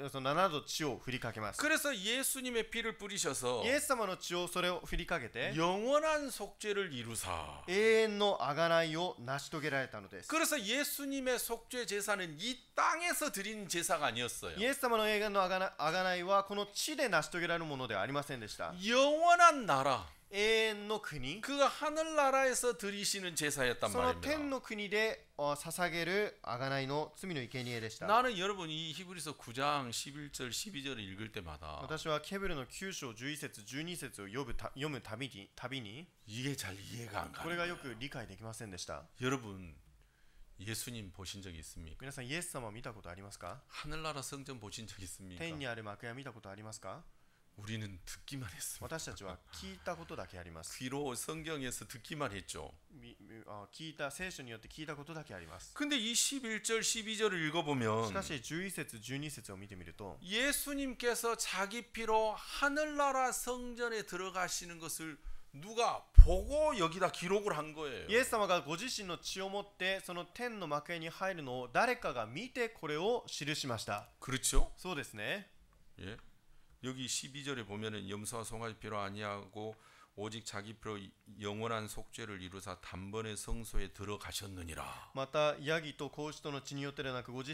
その7度血を振りかけます。 그래서 예수님의 피를 뿌리셔서 イエス様の血をそれを振りかけて 영원한 속죄를 이루사. 永遠の贖いを成し遂げられたのです。 그래서 예수님의 속죄 제사는 이 땅에서 드린 제사가 아니었어요. イエス様の永遠の贖いはこの地で成し遂げられるものではありませんでした。 영원한 나라, 永遠の国、 그가 하늘나라에서 드리시는 제사였단 その天 말입니다. の国で捧げる贖いの罪の生贄でした。 나는 여러분 이 히브리서 9장 11절 12절을 읽을 때마다 私はケブルの9章11節12節を読むたびに 이게 잘 이해가 안 これ 가요. がよく理解できませんでした。 여러분 예수님 보신 적 있습니까? 皆さんイエス様を見たことありますか？ 하늘나라 성전 보신 적 있습니까? 天にある幕屋見たことありますか？ 우리는 듣기만 했습니다. 私たちは聞いたことだけあります。 귀로 성경에서 듣기만 했죠. 聞いた聖書によって聞いたことだけあります。 근데 이 11절 12절을 읽어보면 しかし11節12節を見てみると 예수님께서 자기 피로 하늘나라 성전에 들어가시는 것을 누가 보고 여기다 기록을 한 거예요. イエス様がご自身の血を持ってその天の幕屋に入るのを誰かが見てこれを記しました。 그렇죠? そうですね。 예. 여기 12절에 보면은 염소와 송아지 피로 아니하고 오직 자기 피로 영원한 속죄를 이루사 단번에 성소에 들어가셨느니라. またヤギと子牛との血によってでなくご自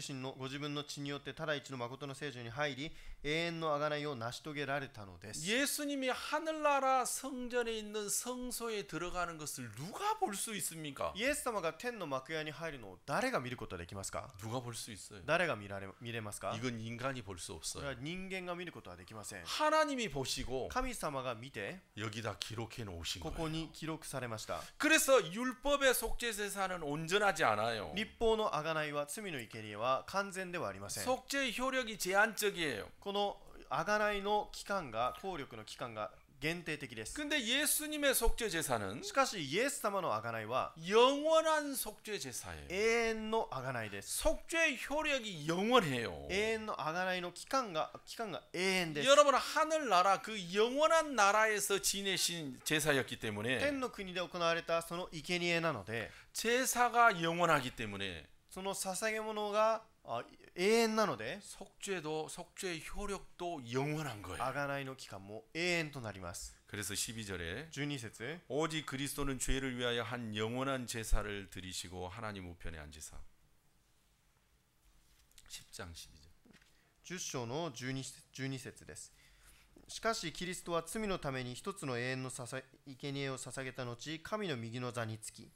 分の血によってただ一の誠の聖所に入り永遠の贖いを成し遂げられたのです。 예수님이 하늘나라 성전에 있는 성소에 들어가는 것을 누가 볼 수 있습니까? イエス様が天の幕屋に入るのを誰が見ることができますか？ 누가 볼 수 있어요? 誰が見れますか？ 이건 인간이 볼 수 それは 없어요. 人間が見ることはできません。 하나님이 보시고 神様が見て 여기다 기록해 놓으신 こ 거예요. こに記録されました。 그래서 율법의 속죄 제사는 온전하지 않아요. 立法の贖いは罪の生贄は完全ではありません。 속죄 효력이 제한적이에요. この贖いの期間が効力の期間が限定的です。 근데 예수님의 속죄 제사는 しかしイエス様の贖いは 영원한 속죄 제사예요. 永遠の贖いです。 속죄 효력이 영원해요. 永遠の贖いの期間が永遠です。 여러분 하늘나라 그 영원한 나라에서 지내신 제사였기 때문에 天の国で行われたその生贄なので 제사가 영원하기 때문에 その捧げ物が永遠なので 속죄 효력도 영원한 거예요. 贖いの期間も永遠となります。 그래서 12절에 12節 오직 그리스도는 죄를 위하여 한 영원한 제사를 드리시고 하나님 우편에 앉으사 10장 12절 10章の12節です。しかしキリストは罪のために一つの永遠の生贄を捧げた後、神の右の座につき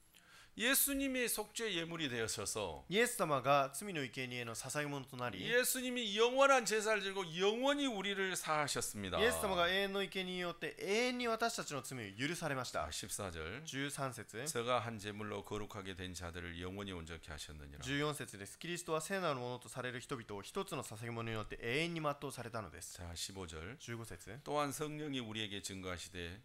예수님이 속죄 예물이 되어서서 イエス様が罪の生贄の捧げ物となり 예수님이 영원한 제사를 들고 영원히 우리를 사하셨습니다. イエス様が永遠の生贄によって永遠に私たちの罪を許されました。 14절 13節 저가 한 제물로 거룩하게 된 자들을 영원히 온전케 하셨느니라. 14節です。キリストは聖なるものとされる人々を一つの捧げ物によって永遠に全うされたのです。 자 15절 15節 또한 성령이 우리에게 증거하시되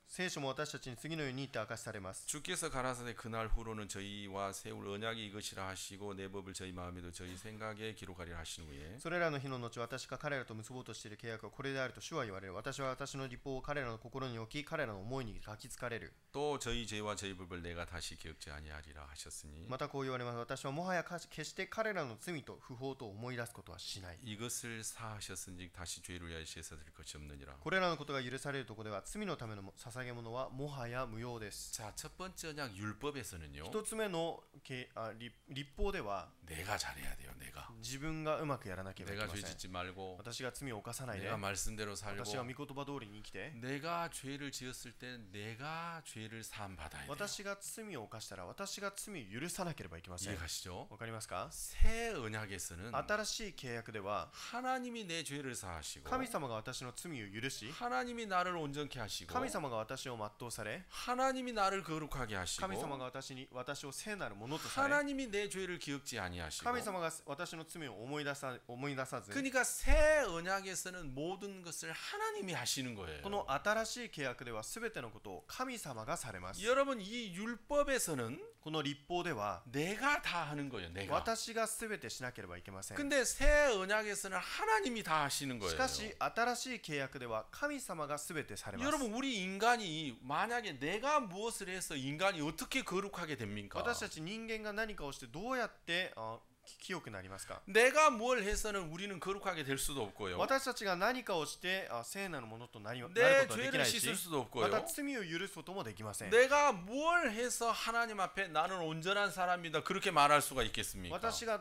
聖書も私たちに次のように言って明かしされます。 주께서 가라사대 그날 후로는 저희와 세울 언약이 이것이라 하시고 내 법을 저희 마음에도 저희 생각에 기록하리라 하신 후에 それらの日の後、私が彼らと結ぼうとしている契約はこれであると主は言われる。私は私の立法を彼らの心に置き、彼らの思いに書きつかれる。 또 저희 죄와 저희 법을 내가 다시 기억지 아니하리라 하셨으니 またこう言われます。私はもはや決して彼らの罪と不法と思い出すことはしない。 이것을 사하셨은즉 다시 죄를 위하여 제사드릴 것이 없느니라. これらのことが許されるところでは罪のための捧げ物はもはや無用です。 자, 첫 번째 언약 율법에서는요. 一つ目の立法では 내가 잘해야 돼요. 내가. 自分がうまくやらなければい 내가 けま 죄 せん。 짓지 말고 私が罪を犯さないで 내가 말씀대로 私が 살고 御言葉通りに生きて 내가 죄를 지었을 때 내가 죄를 사함 받아야 돼요. 私が罪を犯したら私が罪を許さなければいけません。 이해가시죠? わかりますか？ 새 언약에서는 新しい契約では 하나님이 내 죄를 사하시고 神様が私の罪を許し 하나님이 나를 온전케 하시고 神様が私を全うされ 하나님이 나를 거룩하게 하시고 神様が私を聖なるものとされ 하나님이 내 죄를 기억지 아니하시고 神様が私の罪を思い出さず 그러니까 새 언약에서는 모든 것을 하나님이 하시는 거예요. この新しい契約では全てのことを神様がされます。 여러분 이 율법에서는 この立法では 내가 다 하는 거예요. 내가. 私が全てしなければいけません。 근데 새 언약에서는 하나님이 다 하시는 し 거예요. かし新しい契約では神様が全てされます。 여러분 우리 인간이 만약에 내가 무엇을 해서 인간이 어떻게 거룩하게 됩니까? 私たち人間が何かをしてどうやって記憶になりますか？ 내가 뭘 해서는 우리는 거룩하게 될 수도 없고요. 私たちが何かをして聖なるものとなること 내 はでき 죄를 ないし、 씻을 수도 また 없고요. 罪を許すこともできません。 내가 뭘 해서 하나님 앞에 나는 온전한 사람이다 그렇게 말할 수가 있겠습니까?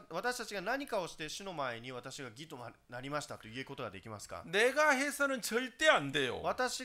私たちが何かをして主の前に私が義となりましたと言うことができますか？ 내가 해서는 절대 안 돼요. 私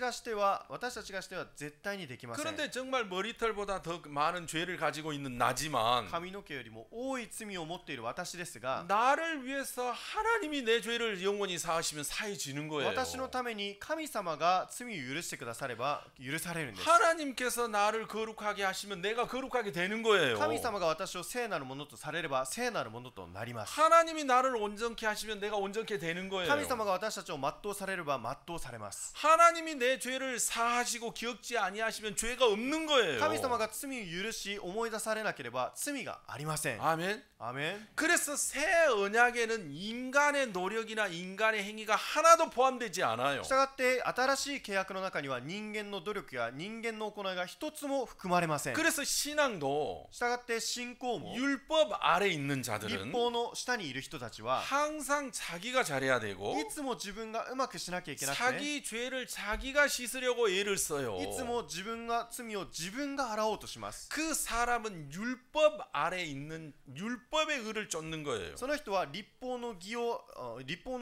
たちがしては絶対にできません。 그런데 정말 머리털보다 더 많은 죄를 가지고 있는 나지만 髪の毛よりも多い罪を持っている私ですが、 나를 위해서 하나님이 내 죄를 영원히 사하시면 사해지는 거예요. 私のために神様が罪を許してくだされば許されるんです。 하나님께서 나를 거룩하게 하시면 내가 거룩하게 되는 거예요. 神様が私を聖なるものとされれば聖なるものとなります。 하나님이 나를 온전케 하시면 내가 온전케 되는 거예요. 神様が私たちを全うされれば全うされます。 하나님이 내 죄를 사하시고 기억지 아니하시면 죄가 없는 거예요. 神様が罪を許し思い出されなければ罪がありません。 아멘. アーメン。 그래서 새 언약에는 인간의 노력이나 인간의 행위가 하나도 포함되지 않아요. したがって新しい契約の中には人間の努力や人間の行いが一つも含まれません。 그래서 신앙도 したがって信仰も 율법 아래 있는 立 자들은 法の下にいる人たちは 항상 자기가 잘해야 되고 いつも自分がうまくしなきゃいけなくて、 자기 죄를 자기가 씻으려고 애를 써요. いつも自分が罪を自分が洗おうとします。 그 사람은 율법 아래 있는 율법의 의를 쫓는 거예요. その人は立法の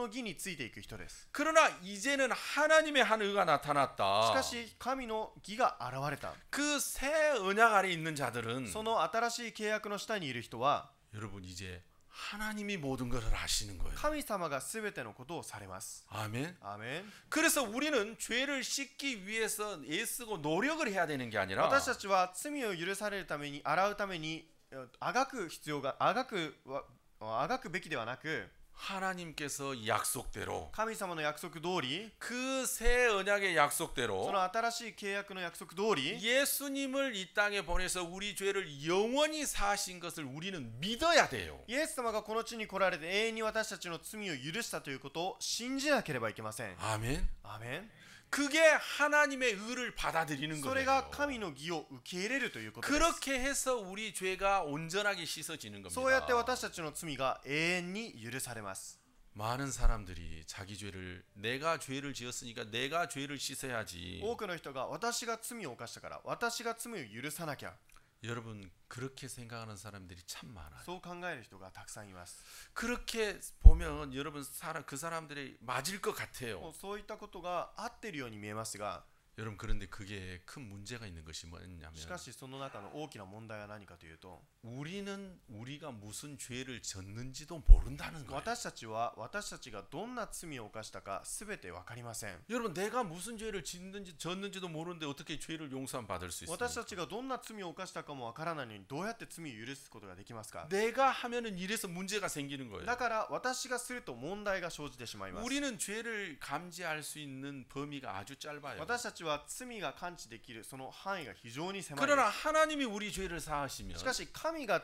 義についていく人です。 그러나 이제는 하나님의 한 의가 し 나타났다. かし神の義が現れた。 그 새 언약 아래 있는 자들은 その新しい契約の下にいる人は 여러분 이제 하나님이 모든 것을 하시는 거예요. 神様が全てのことをされます。 아멘. アーメン。 그래서 우리는 죄를 씻기 위해서 애쓰고 노력을 해야 되는 게 아니라 私たちは罪を許されるために洗うためにあがくべきではなく、 하나님께서 약속대로 神様の約束通り、 그 새 언약의 そ 약속대로 の新しい契約の約束通り、 예수님을 이 땅에 보내서 우리 죄를 영원히 사하신 것을 우리는 믿어야 돼요. イエス様がこの地に来られて永遠に私たちの罪を許したということを信じなければいけません。 아멘. アーメン。 그게 하나님의 의를 받아들이는 それ 거예요. が神の義を受け入れるということです。 그렇게 해서 우리 죄가 온전하게 씻어지는 겁니다. そうやって私たちの罪が永遠に許されます。 많은 사람들이 자기 죄를 내가 죄를 지었으니까 내가 죄를 씻어야지. 多くの人が私が罪を犯したから私が罪を許さなきゃ、 여러분 그렇게 생각하는 사람들이 참 많아요. そう考える人がたくさんいます。 그렇게 보면 여러분 그 사람들이 맞을 것 もう 같아요. そういったことが合ってるように見えますが、 여러분 그런데 그게 큰 문제가 있는 것이 뭐냐면 しかしその中の大きな問題は何かというと、 우리가 무슨 죄를 졌는지도 모른다는 거예요. 私たちがどんな罪を犯したか全て分かりません。 여러분 내가 무슨 죄를 졌는지도 모르는데 어떻게 죄를 용서함 받을 수 私 있습니까? たちがどんな罪を犯したかも分からないのにどうやって罪を許すことができますか？ 내가 하면은 이래서 문제가 생기는 거예요. だから私がすると問題が生じてしまいます。 우리는 죄를 감지할 수 있는 범위가 아주 짧아요. 私たちは罪が感知できるその範囲が非常に狭い 그러나 で 하나님이 우리 죄를 사하시면 す。しかし神が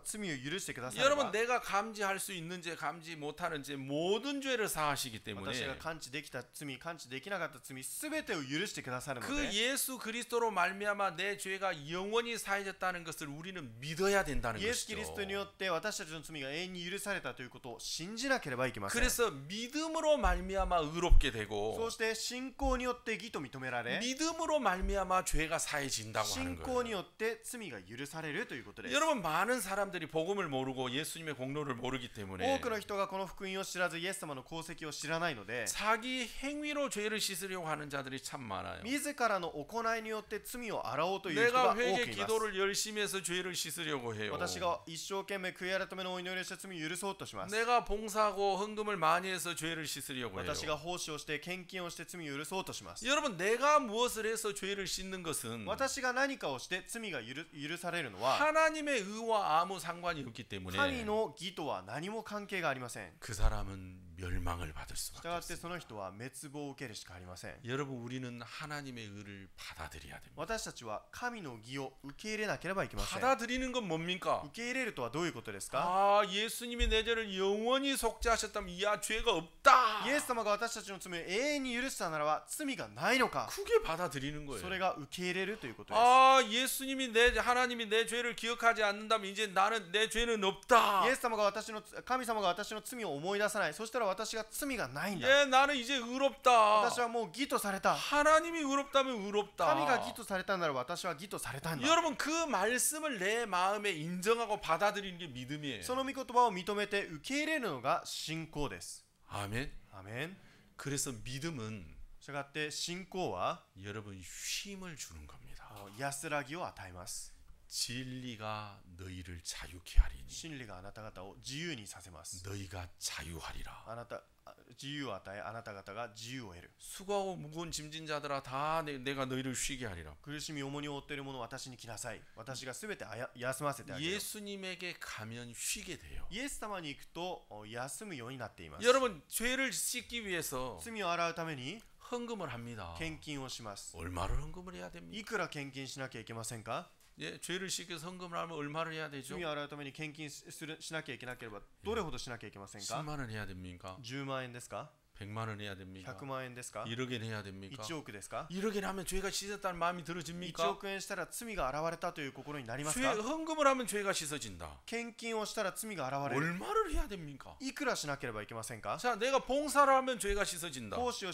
罪を許してくだされ 여러분 ば、 내가 감지할 수 있는 죄 감지 못하는 죄 모든 죄를 사하시기 私が 때문에 感知できた罪感知できなかった罪全てを許してくださるの 그 で、 예수 그리스도로 말미암아 내 죄가 영원히 사해졌다는 것을 우리는 믿어야 된다는 イエス・キ 것이죠. リストによって私たちの罪が永遠に許されたということを信じなければいけません。 그래서 믿음으로 말미암아 의롭게 そ 되고 うして信仰によって義と認められ、 믿음으로 말미암아 죄가 사해진다고 信 하는 仰に 거예요. よって罪が許されるということです。 여러분 많은 사람들이 복음을 모르고 예수님의 공로를 모르기 多 때문에 くの人がこの福音を知らずイエス様の功績を知らないので、 자기 행위로 죄를 씻으려고 하는 자들이 참 많아요. 自らの行いによって罪を洗おうという人が 내가 多く 회개 います。 기도를 열심히 해서 죄를 씻으려고 해요. 私が一生懸命悔い改めのお祈りをして罪を許そうとします。 내가 봉사하고 헌금을 많이 해서 죄를 씻으려고 해요. 私が奉仕をして献金をして罪を許そうとします。 여러분 내가 무엇을 해서 죄를 씻는 것은 私が何かをして罪が許されるのは 하나님의 의와 아무 상관이 없기 神 때문에 の義とは何も関係がありません。 그 사람은 멸망을 받을 수밖에 従ってそ 없습니다. の人は滅亡を受けるしかありません。 여러분 우리는 하나님의 의를 받아들여야 됩니다. 私たちは神の義を受け入れなければいけません。 받아들이는 건 뭡니까? 受け入れるとはどういうことですか？ 아, 예수님이 내 죄를 영원히 속죄하셨다면 야 죄가 없다. イエス様が私たちの罪を永遠に許したならば罪がないのか？ 그게 받아들이는 そ 거예요. れが受け入れるということです。 아, 하나님이 내 죄를 기억하지 않는다면 이제 나는 내 죄는 없다. イエス様が神様が私の罪を思い出さない。そしたら私が罪がないんだ。 예, 나는 이제 의롭다. 私はもう義とされた。 하나님이 의롭다면 의롭다. 神が義とされたならば私は義とされたんだ。 여러분 그 말씀을 내 마음에 인정하고 받아들이는 게 믿음이에요. その御言葉を認めて受け入れるのが信仰です。 아멘. アメン。 그래서 믿음은 したがって信仰は 여러분 쉼을 주는 겁니다. 安らぎを与えます。 진리가 너희를 자유케 하리니 真理があなた方を自由にさせます。 너희가 자유하리라. 自由を与え、あなた方が自由を得る。 수고하고 무거운 짐진 자들아 다 내가 너희를 쉬게 하리라. 苦しみ重荷を負っている者を私に来なさい。私がすべて休ませてあげる。 예수님에게 가면 쉬게 돼요. イエス様に行くと休むようになっています。 여러분 죄를 씻기 위해서 罪を洗うために 헌금을 합니다. 献金をします。 얼마를 헌금을 해야 됩니까? いくら献金しなきゃいけませんか？ 예, 죄를 씻기 위해서 헌금을 하면 얼마를 해야 되죠? 罪を洗うために献金しなきゃいけなければどれほどしなきゃいけませんか？ 10만 원 해야 됩니까? 10万円ですか？ 100만 원 해야 됩니까? 100万円ですか？ 1억엔 해야 됩니까? 1億ですか？ 1억엔 하면 죄가 씻었다는 마음이 1 들어집니까? 億円したら罪が現れたという心になります 죄 か？ 헌금을 하면 죄가 씻어진다. 献金をしたら罪が現れる。 얼마를 해야 됩니까? いくらしなければいけませんか？ 자, 내가 봉사를 하면 죄가 씻어진다. 奉仕を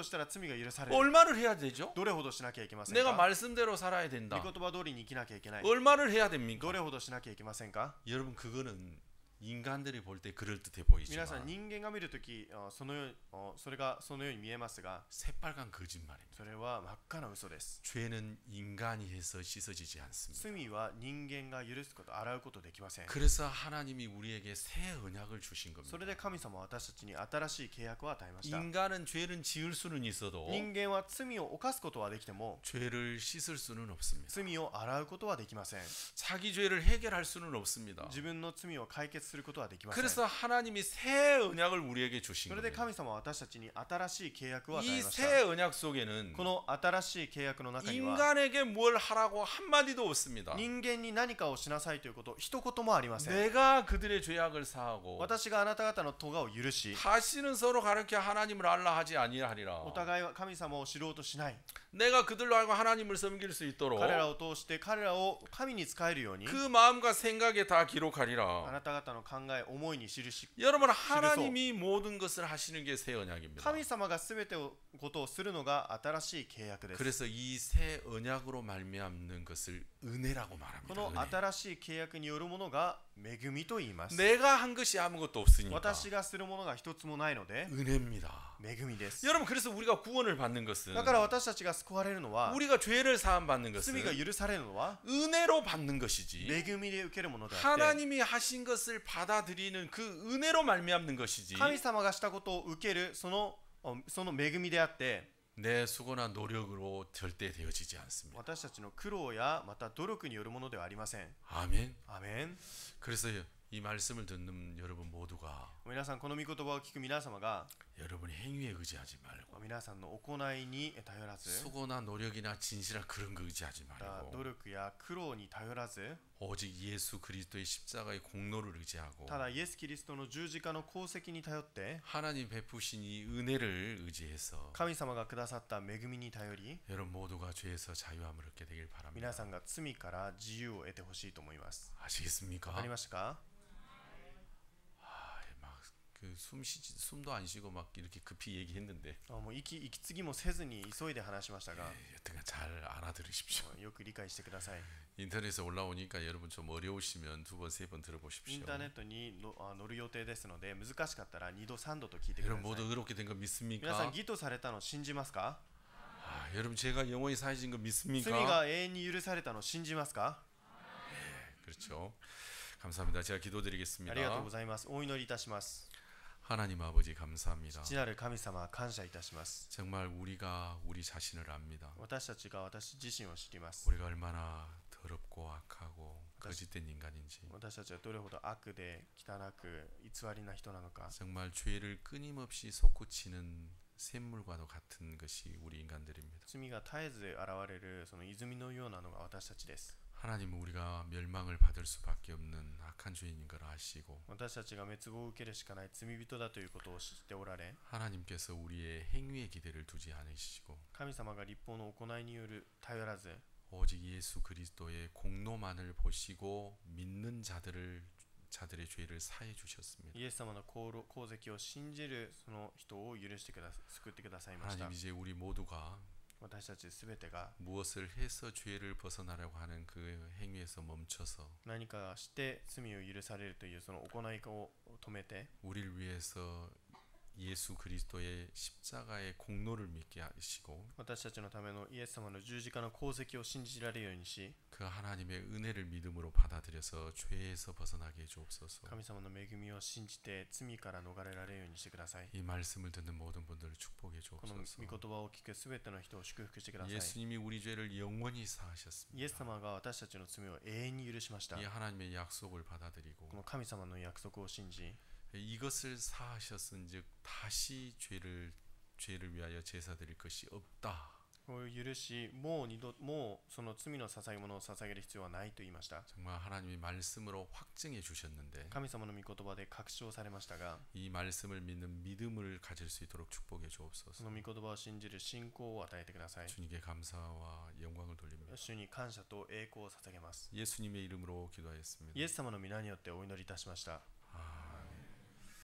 したら罪が許される。 얼마를 해야 되죠? どれほどしなきゃいけません 내가 か？ 말씀대로 살아야 御 된다. 言葉通りに生きなきゃいけない。 얼마를 해야 됩니까? どれほどしなきゃいけませんか？ 여러분 그거는 인간들이 볼 때 그럴듯해 皆さん 보이지만 人間が見るときそれがそのように見えますが 새빨간 거짓말입니다. それは真っ赤な嘘です。 죄는 인간이 해서 씻어지지 않습니다. 罪は人間が許すこと洗うことできません。 그래서 하나님이 우리에게 새 언약을 주신 そ 겁니다. れで神様は私たちに新しい契約を与えました。 인간은 죄는 지을 수는 있어도 人間は罪を犯すことはできても 죄를 씻을 수는 없습니다. 罪を洗うことはできません。 자기 죄를 해결할 수는 없습니다. 自分の罪を解決することはできません。 그래서 하나님이 새 언약을 우리에게 주신 それで 겁니다. 神様は私たちに新しい契約を与え 이 まし 새 た。 언약 속에는 この新しい契約の中には 인간에게 뭘 하라고 한마디도 없습니다. 人間に何かをしなさいということ一言もありません。 내가 그들의 죄악을 사하고 私があなた方の咎を許し 다시는 서로 가르쳐 하나님을 알라 하지 아니하리라. お互いは神様を知ろうとしない。 내가 그들로 알고 하나님을 섬길 수 있도록 彼らを通して彼らを神に仕えるように 그 마음과 생각에 다 あ 기록하리라. なた方の考え思いに記し 여러분 하나님이 모든 것을 하시는 게 새 언약입니다. 神様が全てのことをするのが新しい契約です。 그래서 이 새 언약으로 말미암는 것을 은혜라고 こ 말합니다. の 은혜. 新しい契約によるものが恵みと言います。 내가 한 것이 아무것도 없으니까 私がするものが一つもないので 은혜입니다. 恵みです。 여러분 그래서 우리가 구원을 받는 것은 だから私たちが救われるのは 우리가 죄를 사함 받는 것은 罪が許されるのは 은혜로 받는 것이지 恵みで受けるものであって 하나님이 하신 것을 받아들이는 그 은혜로 말미암는 것이지 神様がしたことを受けるその恵みであって 내 수고나 노력으로 절대 되어지지 않습니다. 私たちの苦労やまた努力によるものではありません。 아멘. アメン。 그래서 이 말씀을 듣는 여러분 모두가 皆さんこの御言葉を聞く皆様が 여러분의 행위에 의지하지 말고 皆さんの行いに頼らず 수고나 노력이나 진실한 그런 거 의지하지 努 말고 力や苦労に頼らず 오직 예수 그리스도의 십자가의 공로를 의지하고 ただイエス・キリストの十字架の功績に頼って 하나님 베푸신 이 은혜를 의지해서 神様がくださった恵みに頼り 여러분 모두가 죄에서 자유함을 얻게 되길 皆 바랍니다. さんが罪から自由を得てほしいと思います。 아시겠습니까? わかりましたか？ 숨도 안 쉬고 막 이렇게 급히 얘기했는데 もう息継ぎもせずに急いで話しましたが 여튼간 잘 알아들으십시오. よく理解してください。 인터넷에 올라오니까 여러분 좀 어려우시면 두 번, 세 번 イン 들어보십시오. ターネットに乗る予定ですので難しかったら2度3度と聞いてくだ 여러분 さ 모두 い。 의롭게 된 거 皆さ 믿습니까? ん義とされたの信じますか？ 여러분 제가 영원히 사해진 거 罪 믿습니까? が永遠に許されたの信じますか？ 그렇죠. 감사합니다. 제가 ありがとう 기도드리겠습니다. ございます。お祈りいたします。 하나님 아버지 감사합니다. 父なる神様感謝いたします。 정말 우리가 우리 자신을 압니다. 私たちが私自身を知ります。 우리가 얼마나 더럽고 악하고 거짓된 인간인지 私たちはどれほど悪で汚く偽りな人なのか 정말 죄를 끊임없이 솟구치는 샘물과도 같은 것이 우리 인간들입니다. 罪が絶えず現れるその泉のようなのが私たちです 하나님은 우리가 멸망을 받을 수밖에 없는 악한 죄인인 걸 아시고 私たちが滅亡を受けるしかない罪人だということを知っておられ 하나님께서 우리의 행위에 기대를 두지 않으시고 神様が立法の行いによる頼らず 오직 예수 그리스도의 공로만을 보시고 믿는 자들의 죄를 사해 주셨습니다. イエス様の功績を信じるその人を許してくださ救ってくださいました 하나님 이제 우리 모두가 私たちすべてが 무엇을 해서 죄를 벗어나려고 하는 그 행위에서 멈춰서 何かして罪を許されるというその行いを止めて 우리를 위해서 예수 그리스도의 십자가의 공로를 믿게 하시고 私たちのためのイエス様の十字架の功績を信じられるようにし 그 하나님의 은혜를 믿음으로 받아들여서 죄에서 벗어나게 해 주옵소서. 神様の恵みを信じて罪から逃れられるようにしてください 이 말씀을 듣는 모든 분들을 축복해 この御 주옵소서. 言葉を聞くすべての人を祝福してください 예수님이 우리 죄를 영원히 イエス 사하셨습니다. 様が私たちの罪を永遠に許しました 이 하나님의 약속을 こ 받아들이고 の神様の約束を信じ 이것을 사하셨은즉 다시 죄를 위하여 제사 드릴 것이 없다. こういう許しもうその罪の捧げ物を捧げる必要はないと言いました 정말 하나님이 말씀으로 확증해 주셨는데 神様の御言葉で確証されましたが 이 말씀을 믿는 믿음을 가질 수 있도록 축복해 そ 주옵소서. の御言葉を信じる信仰を与えてください 주님께 감사와 영광을 돌립니다. 主に感謝と栄光を捧げます 예수님의 이름으로 기도하였습니다. イエス様の皆によってお祈りいたしました 아.